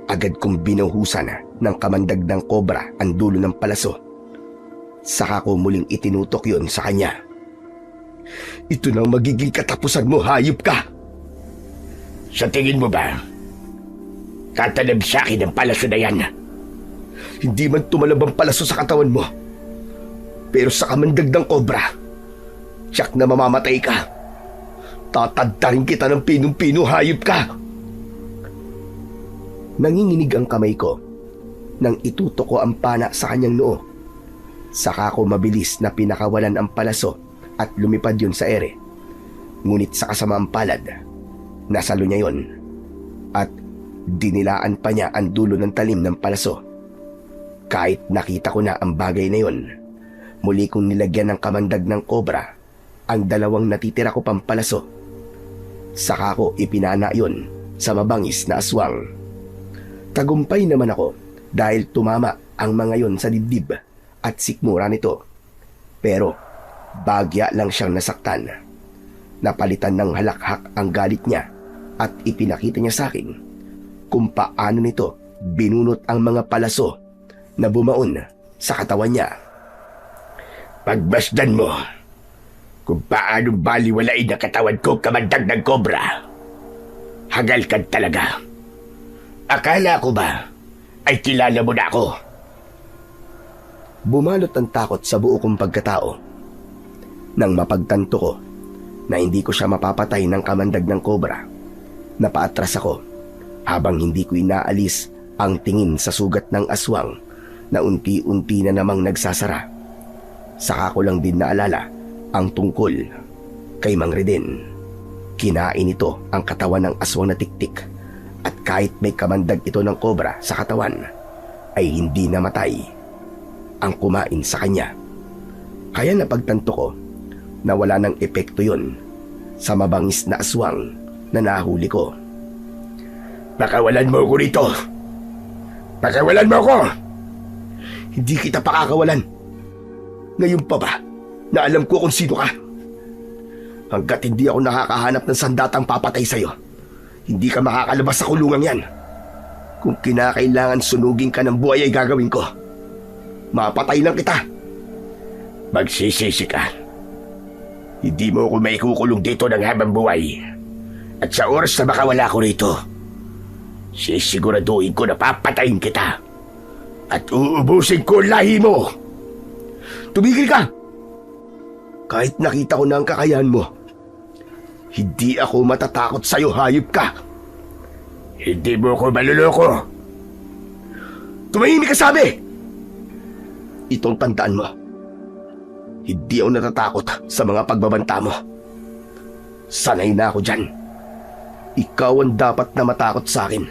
Agad kong binuhusan ng kamandag ng kobra ang dulo ng palaso. Saka ko muling itinutok yun sa kanya. Ito na ang magiging katapusan mo, hayop ka. Sa tingin mo ba, katalab sa akin ang palaso na yan? Hindi man tumalab ang palaso sa katawan mo, pero sa kamandag ng kobra, tiyak na mamamatay ka. Tatadtarin kita ng pinong-pino, hayop ka. Nanginginig ang kamay ko nang itutok ko ang pana sa kanyang noo. Saka ko mabilis na pinakawalan ang palaso at lumipad yun sa ere. Ngunit sa kasamaang palad, nasalo niya yon at dinilaan pa niya ang dulo ng talim ng palaso. Kahit nakita ko na ang bagay na yon, muli kong nilagyan ng kamandag ng kobra ang dalawang natitira ko pang palaso. Saka ko ipinana yon sa mabangis na aswang. Tagumpay naman ako dahil tumama ang mga yon sa dibdib at sikmura nito. Pero bagya lang siyang nasaktan. Napalitan ng halakhak ang galit niya at ipinakita niya sa akin kung paano nito binunot ang mga palaso na bumaon sa katawan niya. Pagmasdan mo kung paano baliwalain ang katawan ko, kamandag ng kobra. Hagal ka talaga. Akala ko ba ay kilala mo na ako? Bumalot ang takot sa buo kong pagkatao nang mapagtanto ko na hindi ko siya mapapatay ng kamandag ng kobra. Napaatras ako habang hindi ko inaalis ang tingin sa sugat ng aswang na unti-unti na namang nagsasara. Saka ko lang din naalala ang tungkol kay Mang Reden. Kinain ito ang katawan ng aswang na tiktik at kahit may kamandag ito ng kobra sa katawan ay hindi namatay ang kumain sa kanya. Kaya napagtanto ko na wala nang epekto yun sa mabangis na aswang na nahuli ko. Pakawalan mo ko rito. Pakawalan mo ko. Hindi kita pakakawalan. Ngayon pa ba na alam ko kung sino ka? Hanggat hindi ako nakakahanap ng sandatang papatay sa'yo, hindi ka makakalabas sa kulungan yan. Kung kinakailangan sunugin ka ng buhay ay gagawin ko. Mapatay lang kita. Magsisisi ka. Hindi mo ako maikukulong dito ng habang buhay. At sa oras na makawala ko rito, sisiguraduhin ko na papatayin kita. At uubusin ko ang lahi mo. Tumigil ka! Kahit nakita ko na ang kakayahan mo, hindi ako matatakot sa'yo, hayop ka! Hindi mo ko maluloko. Tumahimik ka, sabi! Itong tandaan mo, hindi ako natatakot sa mga pagbabanta mo. Sanay na ako dyan. Ikaw ang dapat na matakot sa akin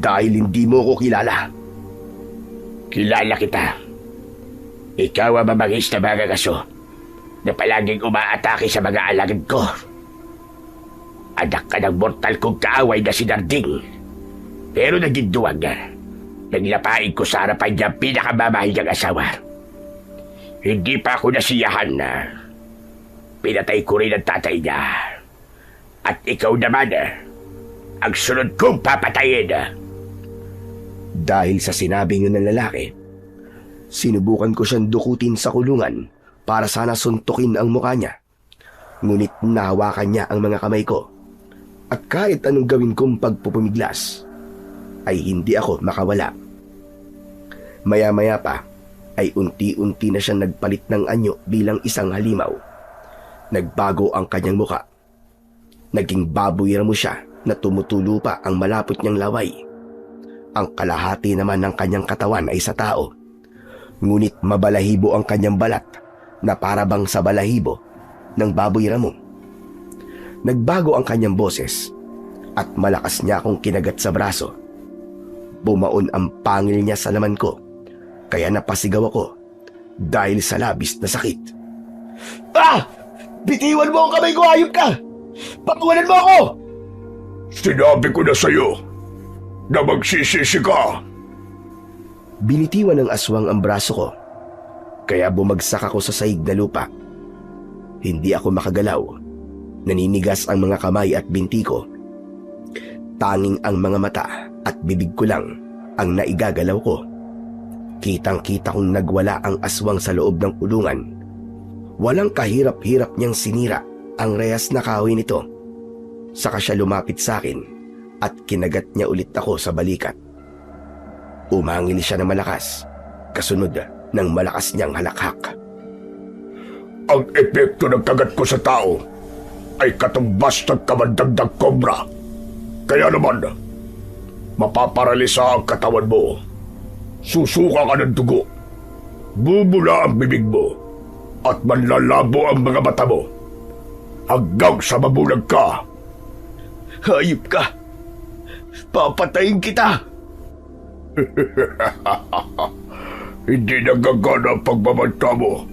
dahil hindi mo ko kilala. Kilala kita. Ikaw ang mabangis na mga kaso na palaging umaatake sa mga alagad ko. Anak ka ng mortal kong kaaway na si Darding. Pero naging duwag Naglapain ko sa harapan niya pinakamamahal niyang asawa. Hindi pa ako nasiyahan na pinatay ko rin ang tatay niya. At ikaw naman, ang sunod kong papatayin. Dahil sa sinabing yun ng lalaki, sinubukan ko siyang dukutin sa kulungan para sana suntukin ang mukha niya. Ngunit nahawakan niya ang mga kamay ko. At kahit anong gawin kong pagpupumiglas, ay hindi ako makawala. Maya-maya pa, ay unti-unti na siyang nagpalit ng anyo bilang isang halimaw. Nagbago ang kanyang muka. Naging baboy ramo siya na tumutulo pa ang malapot niyang laway. Ang kalahati naman ng kanyang katawan ay sa tao. Ngunit mabalahibo ang kanyang balat na parabang sa balahibo ng baboy ramo. Nagbago ang kanyang boses at malakas niya akong kinagat sa braso. Bumaon ang pangil niya sa laman ko, kaya napasigaw ako dahil sa labis na sakit. Ah! Bitiwan mo ang kamay ko, hayop ka! Patawanan mo ako! Sinabi ko na sa'yo na magsisisi ka. Binitiwan ng aswang ang braso ko, kaya bumagsak ako sa sahig na lupa. Hindi ako makagalaw. Naninigas ang mga kamay at binti ko. Tanging ang mga mata at bibig ko lang ang naigagalaw ko. Kitang-kita kong nagwala ang aswang sa loob ng kulungan. Walang kahirap-hirap niyang sinira ang rehas na kahoy nito. Saka siya lumapit sa akin at kinagat niya ulit ako sa balikat. Umangil siya ng malakas, kasunod ng malakas niyang halakhak. Ang epekto ng kagat ko sa tao ay katumbas ng kamandagdag kobra. Kaya naman, mapaparalisa ang katawan mo. Susuka ka ng dugo. Bubula ang bibig mo at manlalabo ang mga mata mo hanggang sa mabulag ka. Hayop ka! Papatayin kita! Hindi nagagana ang pagbabanta mo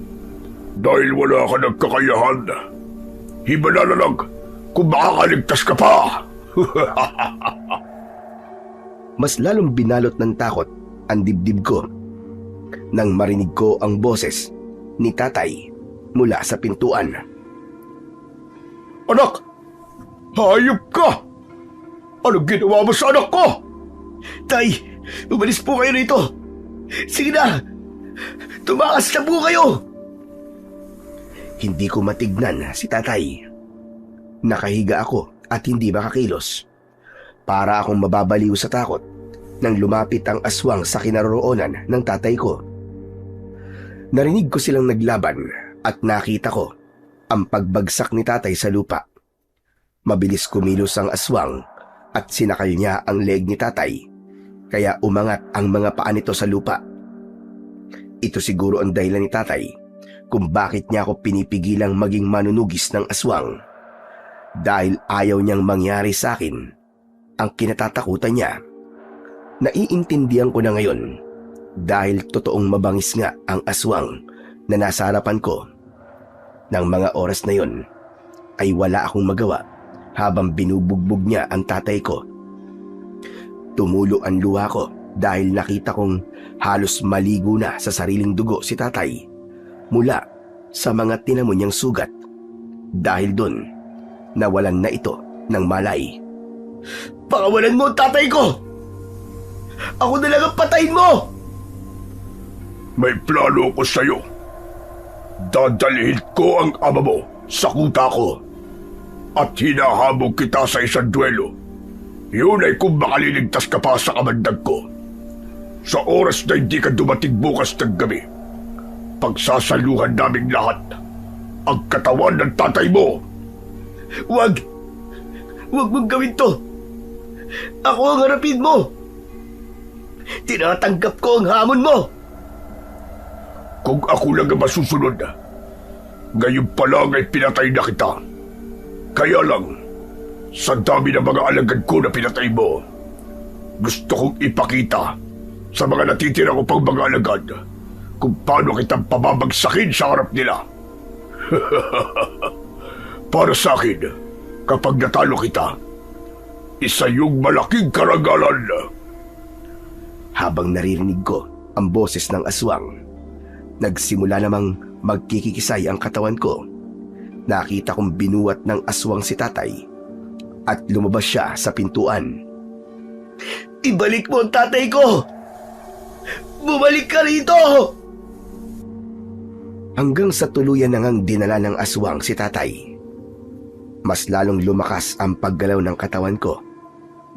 dahil wala ka ng kakayahan. Himala na lang kung makakaligtas ka pa. Mas lalong binalot ng takot ang dibdib ko nang marinig ko ang boses ni tatay mula sa pintuan. Anak! Hayop ka! Anong ginawa mo sa anak ko? Tay, umalis po kayo rito! Sige na! Tumakas na po kayo! Hindi ko matignan si tatay. Nakahiga ako at hindi makakilos. Para akong mababaliw sa takot nang lumapit ang aswang sa kinaroroonan ng tatay ko. Narinig ko silang naglaban at nakita ko ang pagbagsak ni tatay sa lupa. Mabilis kumilos ang aswang at sinakal niya ang leg ni tatay, kaya umangat ang mga paa nito sa lupa. Ito siguro ang dahilan ni tatay kung bakit niya ako pinipigilang maging manunugis ng aswang. Dahil ayaw niyang mangyari sa akin ang kinatatakutan niya. Naiintindihan ko na ngayon dahil totoong mabangis nga ang aswang na nasa harapan ko. Nang mga oras na yon ay wala akong magawa habang binubugbog niya ang tatay ko. Tumulo ang luha ko dahil nakita kong halos maligo na sa sariling dugo si tatay mula sa mga tinamo niyang sugat. Dahil doon, nawalan na ito ng malay. Pakawalan mo ang tatay ko! Ako na lang ang patayin mo! May plano ko sa'yo. Dadalhin ko ang ama mo sa kuta ko at hinahabog kita sa isang duelo. Yun ay kung makaliligtas ka pa sa kamandag ko. Sa oras na hindi ka dumating bukas ng gabi, pagsasaluhan naming lahat ang katawan ng tatay mo. Huwag! Huwag mong gawin to! Ako ang harapin mo! Tinatanggap ko ang hamon mo! Kung ako lang ang masusunod, ngayon pa lang ay pinatay na kita. Kaya lang, sa dami ng mga alagad ko na pinatay mo, gusto kong ipakita sa mga natitira ko pang mga alagad kung paano kitang pababagsakin sa harap nila. Para sa akin, kapag natalo kita, isa yung malaking karangalan. Habang naririnig ko ang boses ng aswang, nagsimula namang magkikikisay ang katawan ko. Nakita kong binuwat ng aswang si tatay at lumabas siya sa pintuan. Ibalik mo ang tatay ko! Bumalik ka rito! Hanggang sa tuluyan na ngang dinala ng aswang si tatay. Mas lalong lumakas ang paggalaw ng katawan ko.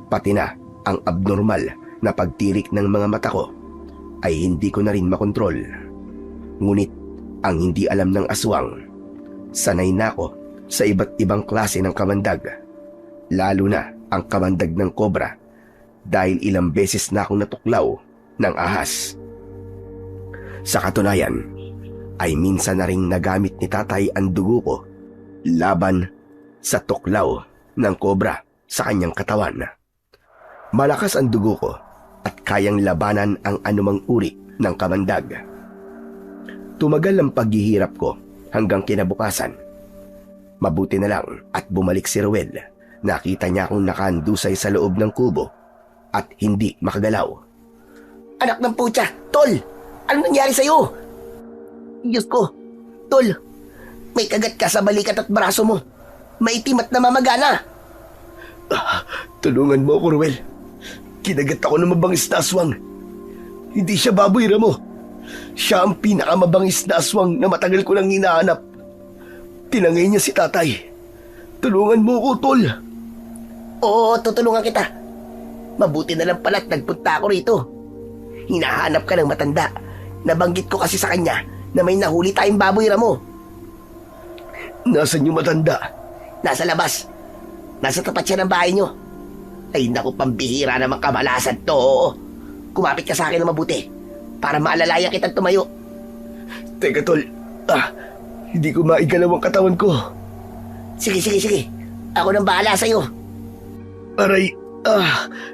Pati na ang abnormal na pagtirik ng mga mata ko ay hindi ko na rin makontrol. Ngunit ang hindi alam ng aswang, sanay na ako sa iba't ibang klase ng kamandag. Lalo na ang kamandag ng kobra dahil ilang beses na akong natuklaw ng ahas. Sa katunayan, ay minsan na ring nagamit ni tatay ang dugo ko laban sa tuklaw ng kobra sa kanyang katawan. Malakas ang dugo ko at kayang labanan ang anumang uri ng kamandag. Tumagal ang paghihirap ko hanggang kinabukasan. Mabuti na lang at bumalik si Ruel. Nakita niya akong nakahandusay sa loob ng kubo at hindi makagalaw. Anak ng putya! Tol! Ano nangyari sa'yo? Diyos ko! Tol! May kagat ka sa balikat at braso mo. Maitim at namamagana. Tulungan mo ako, Ruel. Kinagat ako ng mabangis na aswang. Hindi siya baboy, Ramo. Siya ang pinakamabangis na aswang na matagal ko nang hinahanap. Tinangay niya si tatay. Tulungan mo ako, Tol. Oo, tutulungan kita. Mabuti na lang pala't nagpunta ako rito. Hinahanap ka ng matanda. Nabanggit ko kasi sa kanya na may nahuli tayong baboy, Ramo. Nasaan yung matanda? Nasa labas. Nasa tapat siya ng bahay nyo. Ay naku, pambihira naman kamalasan to. Kumapit ka sa akin na mabuti para maalalayan kitang tumayo. Teka, Tol. Hindi ko maigalaw ang katawan ko. Sige. Ako nang bahala sa'yo. Aray,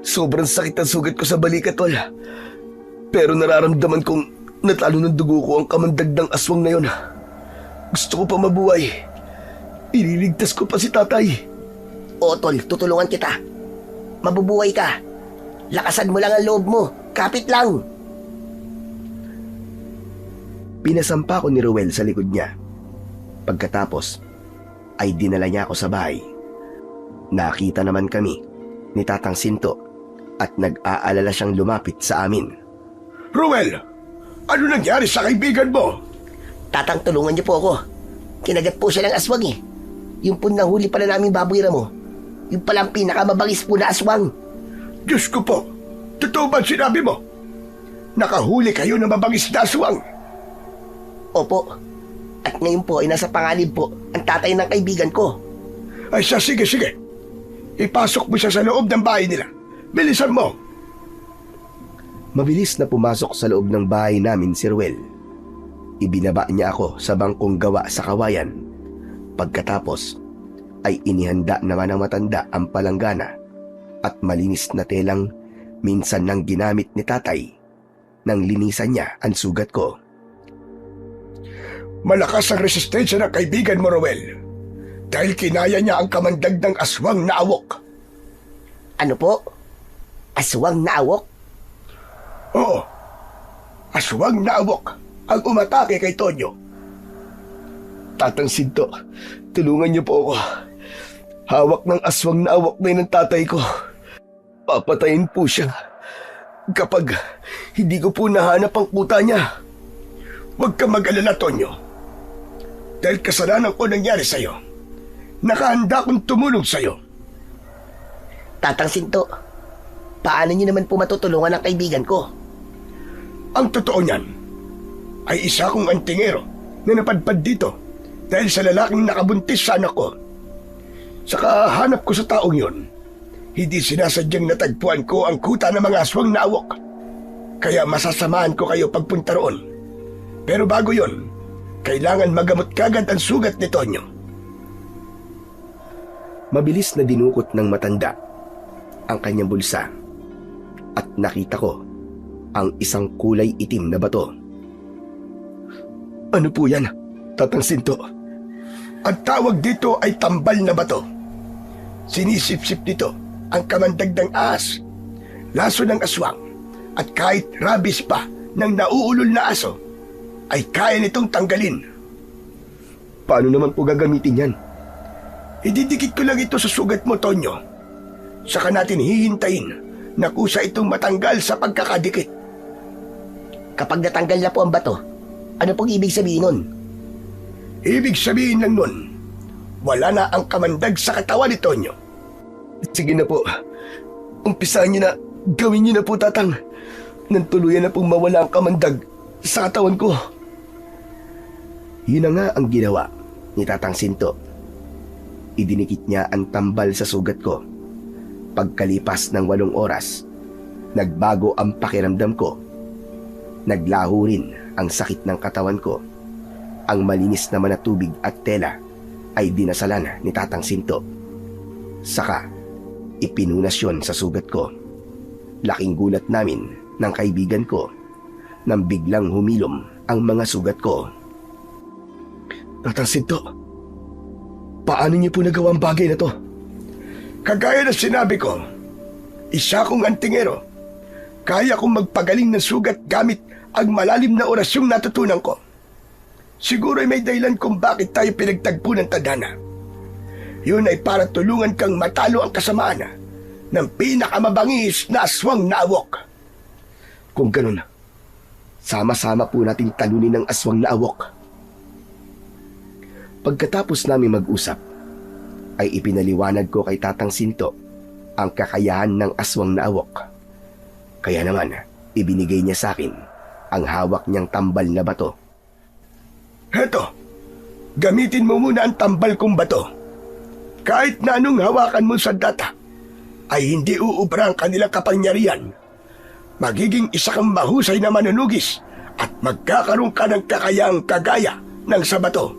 sobrang sakit ang sugat ko sa balikat, Tol. Pero nararamdaman kong natalo ng dugo ko ang kamandag ng aswang na yon. Gusto ko pa mabuhay. Ililigtas ko pa si tatay. Oo, Tol, tutulungan kita. Mabubuhay ka. Lakasan mo lang ang loob mo. Kapit lang. Pinasampa ko ni Ruel sa likod niya. Pagkatapos, ay dinala niya ako sa bahay. Nakita naman kami ni Tatang Sinto at nag-aalala siyang lumapit sa amin. Ruel, ano nangyari sa kaibigan mo? Tatang, tulungan niyo po ako. Kinagat po siya ng aswang eh. Yung po nahuli pala namin baboy, Ramo. Yung palang pinakamabangis po na aswang. Diyos ko po, totoo ba sinabi mo? Nakahuli kayo ng mabangis na aswang? Opo. At ngayon po ay nasa panganib po ang tatay ng kaibigan ko. Ay sige. Ipasok mo siya sa loob ng bahay nila. Bilisan mo. Mabilis na pumasok sa loob ng bahay namin si Ruel. Ibinaba niya ako sa bangkong gawa sa kawayan. Pagkatapos ay inihanda naman ng matanda ang palanggana at malinis na telang minsan nang ginamit ni tatay nang linisan niya ang sugat ko. Malakas ang resistensya ng kaibigan mo, Ruel. Dahil kinaya niya ang kamandag ng aswang na awok. Ano po? Aswang na awok? Oo. Aswang na awok ang umatake kay Tonyo. Tatang Sinto, tulungan niyo po ako. Hawak ng aswang na awok na yun ng tatay ko. Papatayin po siya kapag hindi ko po nahanap ang kuta niya. Huwag ka mag-alala, Tonyo. Dahil kasalanan ko nangyari sa'yo. Nakahanda akong tumulong sa'yo. Tatang Sinto, paano niyo naman po matutulungan ang kaibigan ko? Ang totoo niyan ay isa kong antingero na napadpad dito dahil sa lalaking nakabuntis sa anak ko. Sa kahanap ko sa taong yon, hindi sinasadyang natagpuan ko ang kuta ng mga aswang na awok. Kaya masasamahan ko kayo pagpunta roon. Pero bago yon, kailangan magamot kagad ang sugat ni Tonyo. Mabilis na dinukot ng matanda ang kanyang bulsa at nakita ko ang isang kulay itim na bato. Ano po yan, Tatang Sinto? Ang tawag dito ay tambal na bato. Sinisip-sip nito ang kamandag ng ahas, laso ng aswang, At kahit rabies pa ng nauulol na aso, ay kaya nitong tanggalin. Paano naman po gagamitin yan? Ididikit ko lang ito sa sugat mo, Tonyo. Saka natin hihintayin na kusa itong matanggal sa pagkakadikit. Kapag natanggal na po ang bato, ano pong ibig sabihin nun? Ibig sabihin lang nun, wala na ang kamandag sa katawan ni Tonyo. Sige na po. Umpisahan niyo na. Gawin niyo na po, Tatang. Nang tuluyan na pong mawala ang kamandag sa katawan ko. Yun na nga ang ginawa ni Tatang Sinto. Idinikit niya ang tambal sa sugat ko. Pagkalipas ng 8 oras, nagbago ang pakiramdam ko. Naglaho rin ang sakit ng katawan ko. Ang malinis naman na tubig at tela ay dinasalan ni Tatang Sinto. Saka, ipinunas yun sa sugat ko. Laking gulat namin ng kaibigan ko nang biglang humilom ang mga sugat ko. Tatang Sinto, paano niyo po nagawa ang bagay na to? Kagaya na sinabi ko, isa kong antingero. Kaya kong magpagaling ng sugat gamit ang malalim na orasyong natutunan ko. Siguro ay may dahilan kung bakit tayo pinagtagpo ng tadhana. Yun ay para tulungan kang matalo ang kasamaan ng pinakamabangis na aswang na awok. Kung ganun, sama-sama po natin talunin ng aswang na awok. Pagkatapos namin mag-usap, ay ipinaliwanag ko kay Tatang Sinto ang kakayahan ng aswang na awok. Kaya naman, ibinigay niya sa akin ang hawak niyang tambal na bato. Heto, gamitin mo muna ang tambal kong bato. Kahit na anong hawakan mo sa data, ay hindi uubra ang kanilang kapangyarihan. Magiging isa kang mahusay na manunugis at magkakaroon ka ng kakayahang kagaya ng sa bato.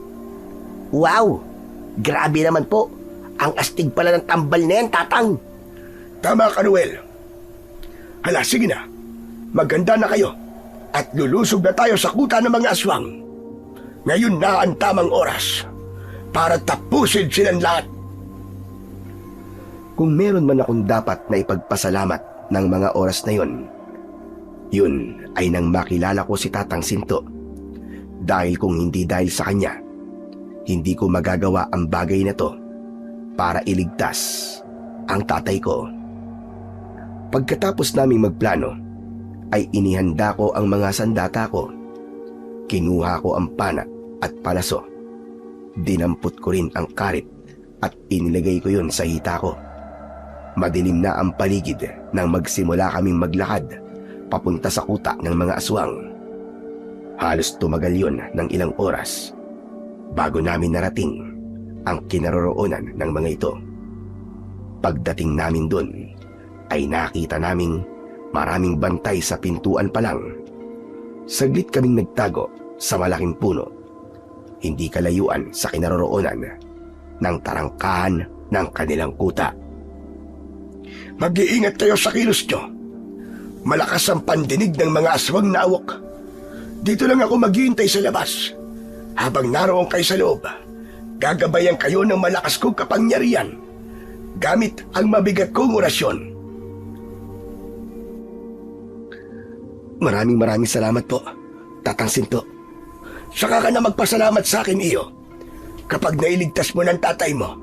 Wow! Grabe naman po. Ang astig pala ng tambal na yan, Tatang. Tama ka, Noel. Hala, sige na. Maganda na kayo at lulusog na tayo sa kuta ng mga aswang. Ngayon na ang tamang oras para tapusin silang lahat. Kung meron man akong dapat na ipagpasalamat ng mga oras na yun ay nang makilala ko si Tatang Sinto. Dahil kung hindi dahil sa kanya, hindi ko magagawa ang bagay na to para iligtas ang tatay ko. Pagkatapos naming magplano, ay inihanda ko ang mga sandata ko. Kinuha ko ang pana at palaso. Dinampot ko rin ang karit at inilagay ko yun sa hita ko. Madilim na ang paligid nang magsimula kaming maglakad papunta sa kuta ng mga aswang. Halos tumagal yun ng ilang oras bago namin narating ang kinaroroonan ng mga ito. Pagdating namin dun, ay nakita naming maraming bantay sa pintuan pa lang. Saglit kaming nagtago sa malaking puno, hindi kalayuan sa kinaroroonan ng tarangkahan ng kanilang kuta. Mag-iingat kayo sa kilos nyo. Malakas ang pandinig ng mga aswang na awok. Dito lang ako maghihintay sa labas. Habang naroon kayo sa loob, gagabayan kayo ng malakas kong kapangyarihan gamit ang mabigat kong orasyon. Maraming salamat po, Tatang Sinto. Saka ka na magpasalamat sa akin, iyo, kapag nailigtas mo ng tatay mo.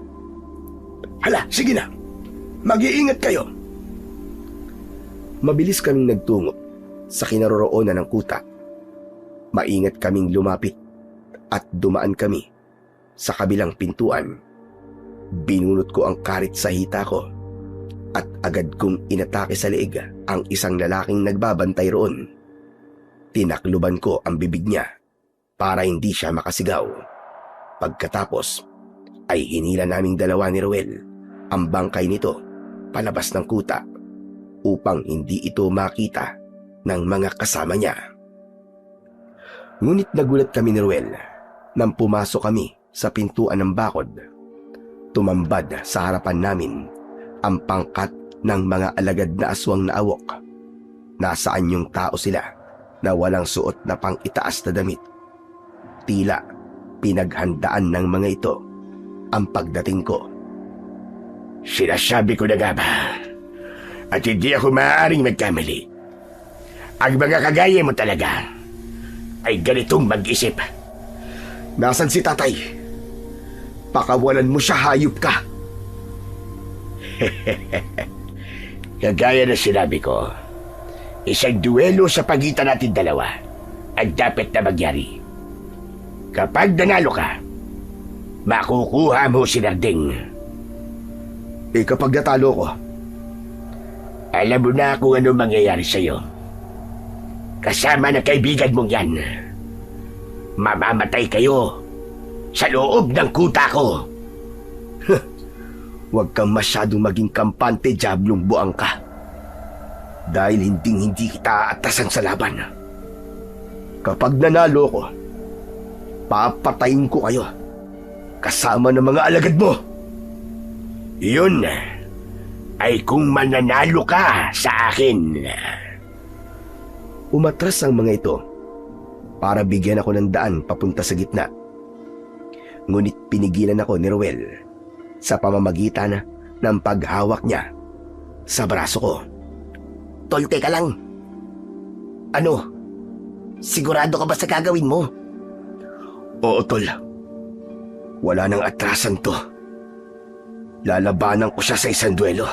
Hala, sige na. Mag-iingat kayo. Mabilis kaming nagtungo sa kinaroroonan ng kuta. Maingat kaming lumapit at dumaan kami sa kabilang pintuan. Binunot ko ang karit sa hita ko at agad kong inatake sa leeg ang isang lalaking nagbabantay roon. Tinakluban ko ang bibig niya para hindi siya makasigaw. Pagkatapos ay hinila naming dalawa ni Roel ang bangkay nito palabas ng kuta upang hindi ito makita ng mga kasama niya. Ngunit nagulat kami ni Roel nang pumasok kami sa pintuan ng bakod. Tumambad sa harapan namin ang pangkat ng mga alagad na aswang na awok. Nasaan yung tao sila na walang suot na pang-itaas na damit? Tila pinaghandaan ng mga ito ang pagdating ko. Sinasabi ko na nga ba? At hindi ako maaaring magkamali. Ang mga kagaya mo talaga ay ganitong mag-isip. Nasaan si tatay? Pakawalan mo siya, hayop ka. Kagaya na sinabi ko, isang duelo sa pagitan natin dalawa ang dapat na magyari. Kapag nanalo ka, makukuha mo si Narding. Kapag natalo ko, Alam mo na kung ano mangyayari sa'yo. Kasama ng kaibigan mong yan. Mamamatay kayo sa loob ng kuta ko. huwag kang masyadong maging kampante, Diablong Buang ka. Dahil hindi kita aatasan sa laban. Kapag nanalo ko, papatayin ko kayo kasama ng mga alagad mo. Yun ay kung mananalo ka sa akin. Umatras ang mga ito para bigyan ako ng daan papunta sa gitna. Ngunit pinigilan ako ni Ruel sa pamamagitan ng paghawak niya sa braso ko. Tol, teka lang. Ano? Sigurado ka ba sa gagawin mo? Oo, tol. Wala nang atrasan to. Lalabanan ko siya sa isang duelo.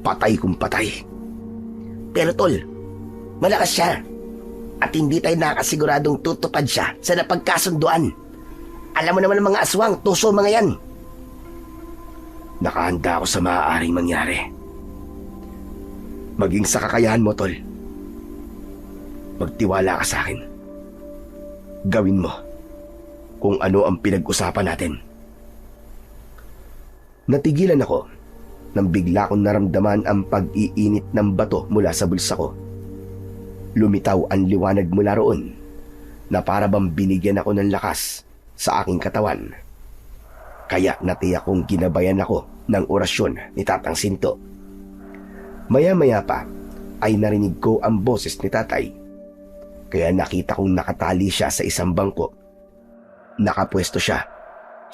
Patay kung patay. Pero tol, malakas siya. At hindi tayo nakasiguradong tutupad siya sa napagkasunduan. Alam mo naman ng mga aswang, tuso mga yan. Nakahanda ako sa maaaring mangyari. Maging sa kakayahan mo, tol. Magtiwala ka sa akin. Gawin mo kung ano ang pinag-usapan natin. Natigilan ako nang bigla kong naramdaman ang pag-iinit ng bato mula sa bulsa ko. Lumitaw ang liwanag mula roon na para bang binigyan ako ng lakas sa aking katawan. Kaya natiyak kong ginabayan ako ng orasyon ni Tatang Sinto. Maya-maya pa ay narinig ko ang boses ni tatay. Kaya nakita kong nakatali siya sa isang bangko. Nakapwesto siya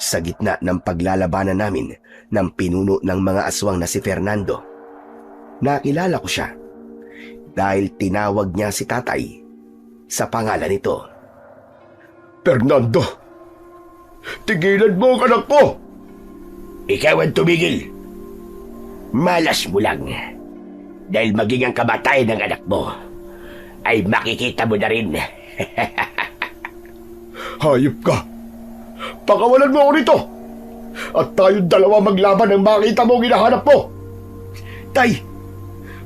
sa gitna ng paglalabanan namin ng pinuno ng mga aswang na si Fernando. Nakilala ko siya dahil tinawag niya si tatay sa pangalan nito. Fernando! Tigilan mo ang anak ko! Ikaw ang tumigil. Malas mo lang. Dahil maging ang kamatayan ng anak mo ay makikita mo na rin. Hayop ka! Pakawalan mo ako nito! At tayong dalawa maglaban ng makita mo ang hinahanap mo! Tay!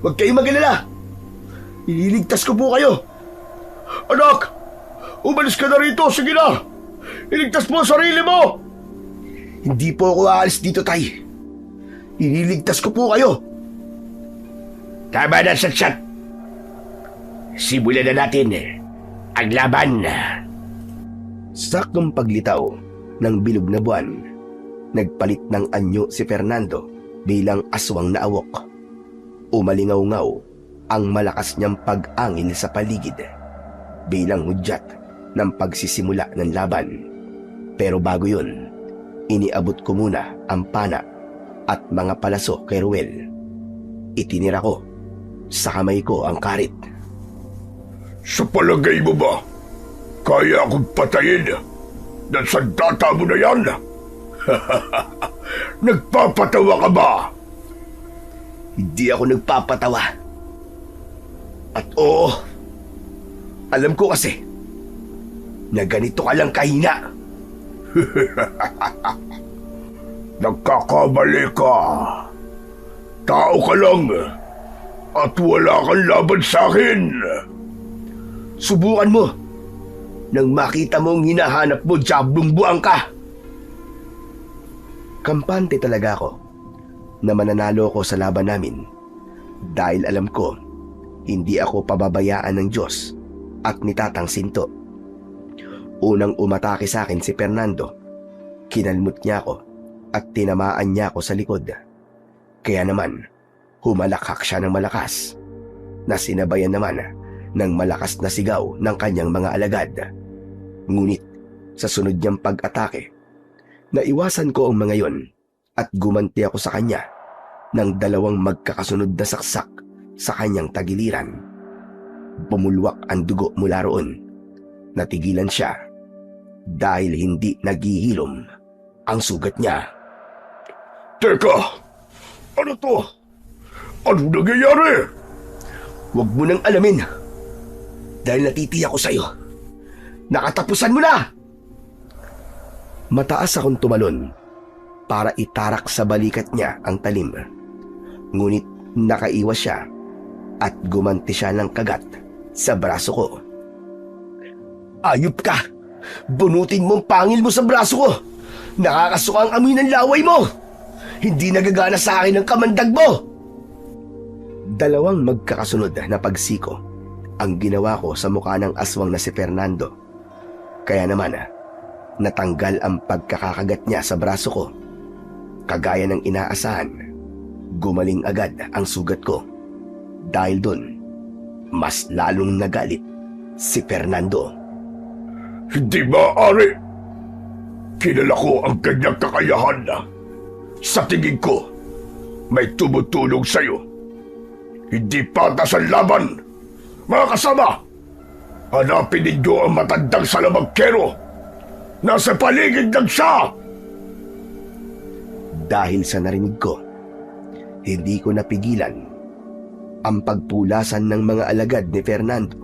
Huwag kayong mag-alala! Ililigtas ko po kayo! Anak! Umalis ka na rito! Sige na! Iligtas mo ang sarili mo! Hindi po ako aalis dito, tay. Ililigtas ko po kayo. Tama na, Satsat. Simulan na natin ang laban. Saktong paglitaw ng bilog na buwan, nagpalit ng anyo si Fernando bilang aswang na awok. Umalingaw-ngaw ang malakas niyang pag-angin sa paligid bilang hudyat ng pagsisimula ng laban. Pero bago yun, iniabot ko muna ang pana at mga palaso kay Ruel. Itinira ko sa kamay ko ang karit. Sa palagay mo ba, kaya akong patayin ng sandata mo na yan? Nagpapatawa ka ba? Hindi ako nagpapatawa. At oo, alam ko kasi na ganito ka lang kahina. Nagkakamali ka. Tao ka lang at wala kang laban sa akin. Subukan mo nang makita mong hinahanap mo, Diablong Buang ka. Kampante talaga ako na mananalo ko sa laban namin dahil alam ko hindi ako pababayaan ng Diyos at ni Tatang Sinto. Unang umatake sa akin si Fernando. Kinalmot niya ako at tinamaan niya ako sa likod. Kaya naman, humalakhak siya ng malakas na sinabayan naman ng malakas na sigaw ng kanyang mga alagad. Ngunit sa sunod niyang pag-atake, naiwasan ko ang mga yon at gumanti ako sa kanya ng 2 magkakasunod na saksak sa kanyang tagiliran. Bumulwak ang dugo mula roon. Natigilan siya dahil hindi naghihilom ang sugat niya. Teka! Ano to? Ano nangyayari? Huwag mo nang alamin. Dahil natitiyak ko sa'yo. Nakatapusan mo na! Mataas akong tumalon para itarak sa balikat niya ang talim. Ngunit nakaiwas siya at gumanti siya ng kagat sa braso ko. Ayop ka! Bunutin mo ang pangil mo sa braso ko! Nakakasuka ang amoy ng laway mo! Hindi nagagana sa akin ang kamandag mo! Dalawang magkakasunod na pagsiko ang ginawa ko sa mukha ng aswang na si Fernando. Kaya naman, natanggal ang pagkakakagat niya sa braso ko. Kagaya ng inaasahan, gumaling agad ang sugat ko. Dahil dun, mas lalong nagalit si Fernando. Hindi maaari. Kilala ko ang kanyang kakayahan. Sa tingin ko, may tumutulong sa'yo. Hindi patas ang laban. Mga kasama, hanapin ninyo ang matandang salamangkero. Nasa paligid lang siya. Dahil sa narinig ko, hindi ko napigilan ang pagpulasan ng mga alagad ni Fernando.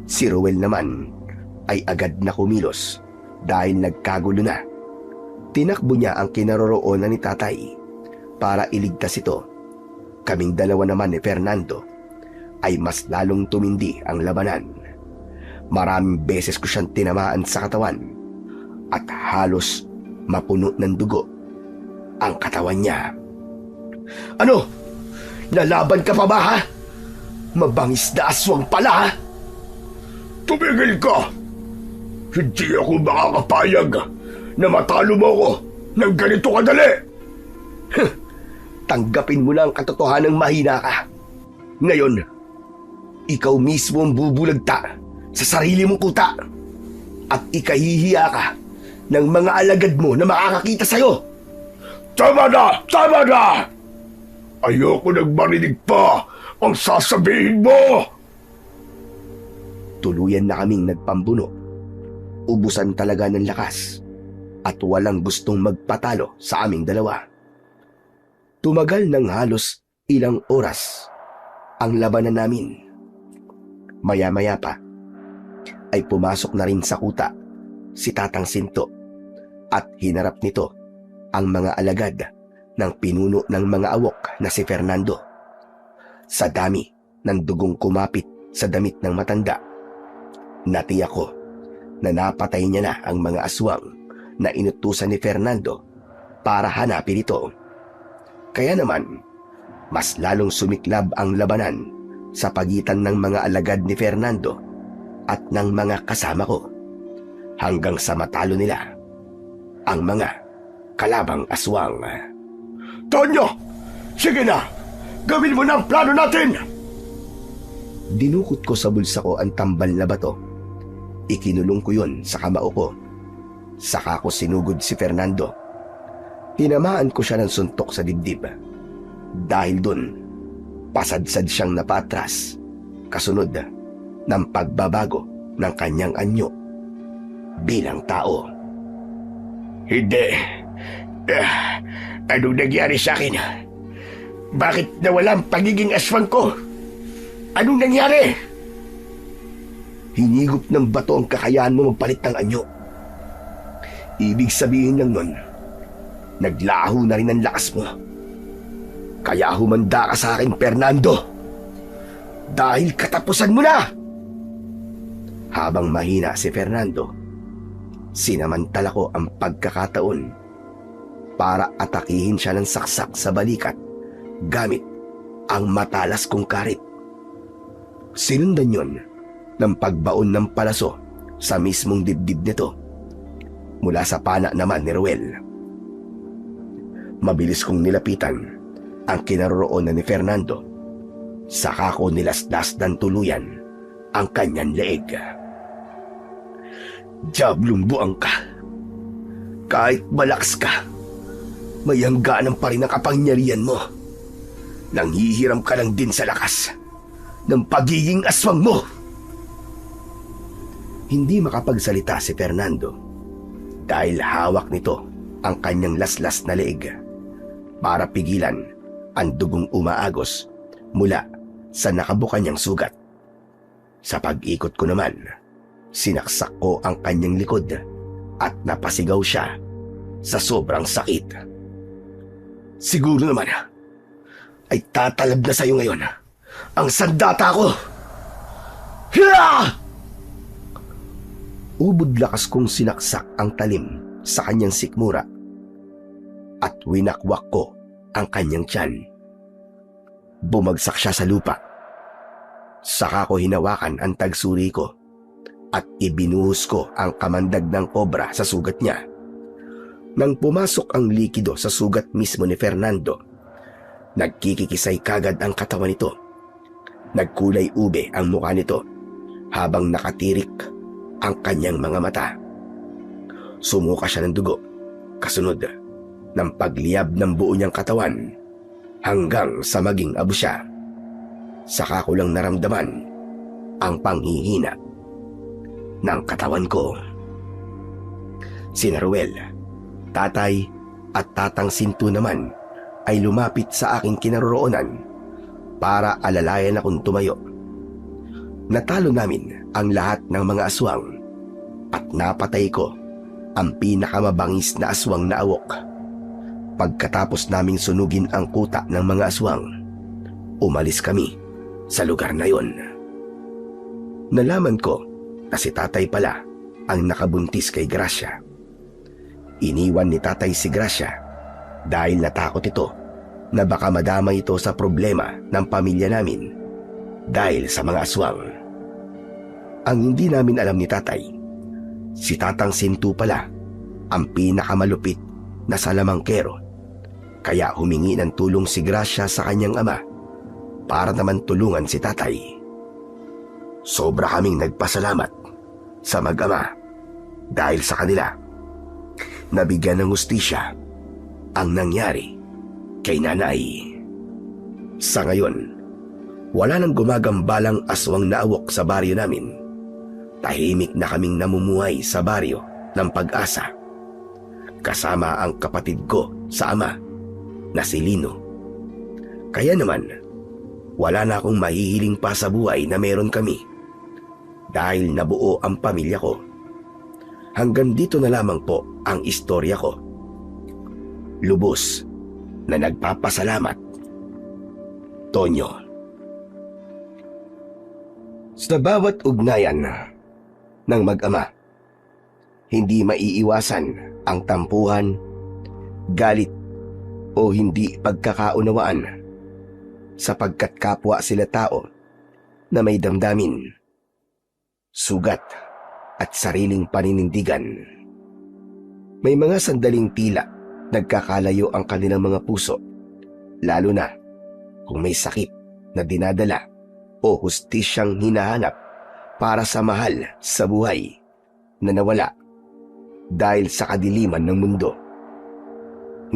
Si Ruel naman ay agad na kumilos dahil nagkagulo na. Tinakbo niya ang kinaroroonan ni tatay para iligtas ito. Kaming dalawa naman ni Fernando ay mas lalong tumindi ang labanan. Maraming beses ko siyang tinamaan sa katawan at halos mapuno ng dugo ang katawan niya. Ano? Lalaban ka pa ba, ha? Mabangis na aswang pala, ha? Tumigil ka! Hindi ako makakapayag na matalo mo ako ng ganito kadali! Tanggapin mo na ang katotohanang mahina ka. Ngayon, ikaw mismo ang bubulagta sa sarili mong kuta at ikahihiya ka ng mga alagad mo na makakakita sa'yo. Tama na! Tama na! Ayoko nang marinig pa ang sasabihin mo! Tuluyan na kaming nagpambuno. Ubusan talaga ng lakas at walang gustong magpatalo sa aming dalawa. Tumagal ng halos ilang oras ang labanan namin. Maya-maya pa ay pumasok na rin sa kuta si Tatang Sinto at hinarap nito ang mga alagad ng pinuno ng mga awok na si Fernando. Sa dami ng dugong kumapit sa damit ng matanda, natiyak ko na napatay niya na ang mga aswang na inutusan ni Fernando para hanapin ito. Kaya naman, mas lalong sumiklab ang labanan sa pagitan ng mga alagad ni Fernando at ng mga kasama ko hanggang sa matalo nila ang mga kalabang aswang. Tonyo! Sige na! Gawin mo na ang plano natin! Dinukot ko sa bulsa ko ang tambal na bato. Ikinulong ko yun sa kamao ko. Saka ko sinugod si Fernando. Tinamaan ko siya ng suntok sa dibdib. Dahil dun, pasadsad siyang napatras, kasunod ng pagbabago ng kanyang anyo bilang tao. Hindi. Anong nangyari sa akin? Bakit nawala ang pagiging aswang ko? Anong nangyari? Hinigop ng bato ang kakayahan mo magpalit ng anyo. Ibig sabihin lang nun, naglaho na rin ang lakas mo. Kaya humanda ka sa akin, Fernando. Dahil katapusan mo na! Habang mahina si Fernando, sinamantala ko ang pagkakataon para atakihin siya ng saksak sa balikat gamit ang matalas kong karit. Sinundan yon ng pagbaon ng palaso sa mismong dibdib nito mula sa pana naman ni Ruel. Mabilis kong nilapitan ang kinaroroonan ni Fernando. Saka ko nilaslasdan tuluyan ang kanyang leeg. Diablong buang ka. Kahit malakas ka, may hangganan pa rin ang kapangyarihan mo. Nanghihiram ka lang din sa lakas. ng pagiging aswang mo. Hindi makapagsalita si Fernando dahil hawak nito ang kanyang laslas na leeg para pigilan ang dugong umaagos mula sa nakabuka niyang sugat. Sa pag-ikot ko naman, sinaksak ko ang kanyang likod at napasigaw siya sa sobrang sakit. Siguro naman ay tatalab na sa'yo ngayon ang sandata ko. Hiya! Ubod lakas kong sinaksak ang talim sa kanyang sikmura at winakwak ko ang kanyang tiyan. Bumagsak siya sa lupa. Saka ko hinawakan ang tagsuri ko at ibinuhos ko ang kamandag ng kobra sa sugat niya. Nang pumasok ang likido sa sugat mismo ni Fernando, nagkikikisay kagad ang katawan nito. Nagkulay ube ang mukha nito habang nakatirik ang kanyang mga mata. Sumuka siya ng dugo, kasunod ng pagliyab ng buo niyang katawan hanggang sa maging abo siya. Saka ko lang naramdaman ang panghihina ng katawan ko. Si Ruel, tatay at tatang Sintu naman ay lumapit sa aking kinaroroonan para alalayan akong tumayo. Natalo namin ang lahat ng mga aswang at napatay ko ang pinakamabangis na aswang na awok. Pagkatapos naming sunugin ang kuta ng mga aswang, umalis kami sa lugar na yon. Nalaman ko na si tatay pala ang nakabuntis kay Gracia. Iniwan ni tatay si Gracia dahil natakot ito na baka madama ito sa problema ng pamilya namin dahil sa mga aswang. Ang hindi namin alam ni tatay, si tatang Sintu pala ang pinakamalupit na salamangkero, kaya humingi ng tulong si Gracia sa kanyang ama para naman tulungan si tatay. Sobra kaming nagpasalamat sa mag-ama dahil sa kanila nabigyan ng hustisya ang nangyari kay nanay. Sa ngayon, wala nang gumagambalang aswang na awok sa baryo namin. Tahimik na kaming namumuhay sa baryo ng Pag-asa, kasama ang kapatid ko sa ama na si Lino. Kaya naman, wala na akong mahihiling pa sa buhay na meron kami dahil nabuo ang pamilya ko. Hanggang dito na lamang po ang istorya ko. Lubos na nagpapasalamat, Tonyo. Sa bawat ugnayan ng mag-ama, hindi maiiwasan ang tampuhan, galit o hindi pagkakaunawaan sapagkat kapwa sila tao na may damdamin, sugat at sariling paninindigan. May mga sandaling tila nagkakalayo ang kanilang mga puso, lalo na kung may sakit na dinadala o hustisyang hinahanap para sa mahal sa buhay na nawala dahil sa kadiliman ng mundo.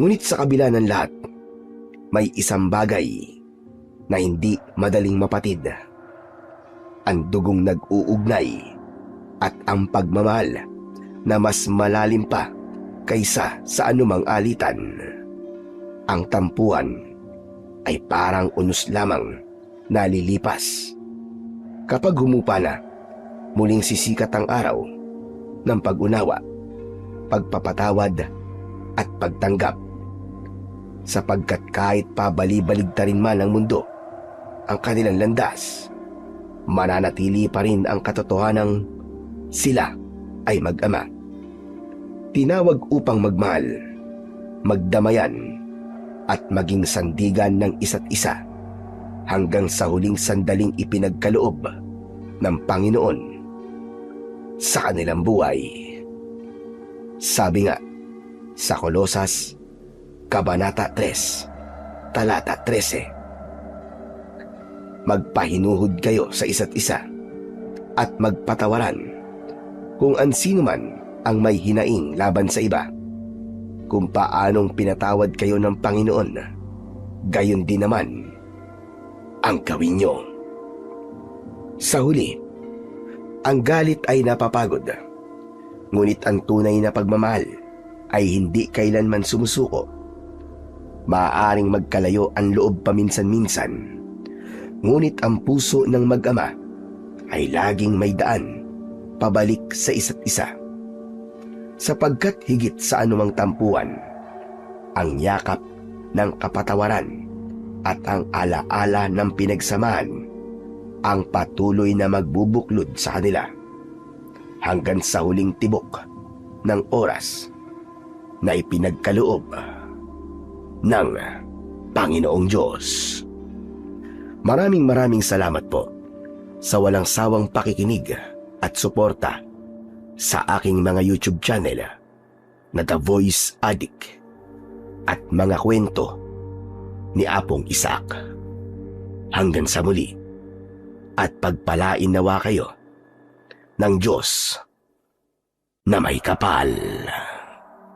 Ngunit sa kabila ng lahat, may isang bagay na hindi madaling mapatid. Ang dugong nag-uugnay at ang pagmamahal na mas malalim pa kaysa sa anumang alitan. Ang tampuhan ay parang unos lamang na lilipas. Kapag humupa na, muling sisikat ang araw ng pag-unawa, pagpapatawad at pagtanggap. Sapagkat kahit pabali-baligtarin man ang mundo ang kanilang landas, mananatili pa rin ang katotohanang sila ay mag-ama. Tinawag upang magmahal, magdamayan at maging sandigan ng isa't isa hanggang sa huling sandaling ipinagkaloob ng Panginoon sa kanilang buhay. Sabi nga sa Kolosas, Kabanata 3, Talata 13, magpahinuhod kayo sa isa't isa at magpatawaran kung ansino man ang may hinaing laban sa iba. Kung paanong pinatawad kayo ng Panginoon, gayon din naman ang gawin nyo. Sa huli, ang galit ay napapagod. Ngunit ang tunay na pagmamahal ay hindi kailanman sumusuko. Maaaring magkalayo ang loob paminsan-minsan, ngunit ang puso ng mag-ama ay laging may daan pabalik sa isa't isa. Sapagkat higit sa anumang tampuan, ang yakap ng kapatawaran at ang alaala ng pinagsamahan ang patuloy na magbubuklod sa kanila hanggang sa huling tibok ng oras na ipinagkaloob ng Panginoong Diyos. Maraming salamat po sa walang sawang pakikinig at suporta sa aking mga YouTube channel na The Voice Addict at mga kwento ni Apong Isaac. Hanggang sa muli, at pagpalain nawa kayo ng Diyos na may kapal.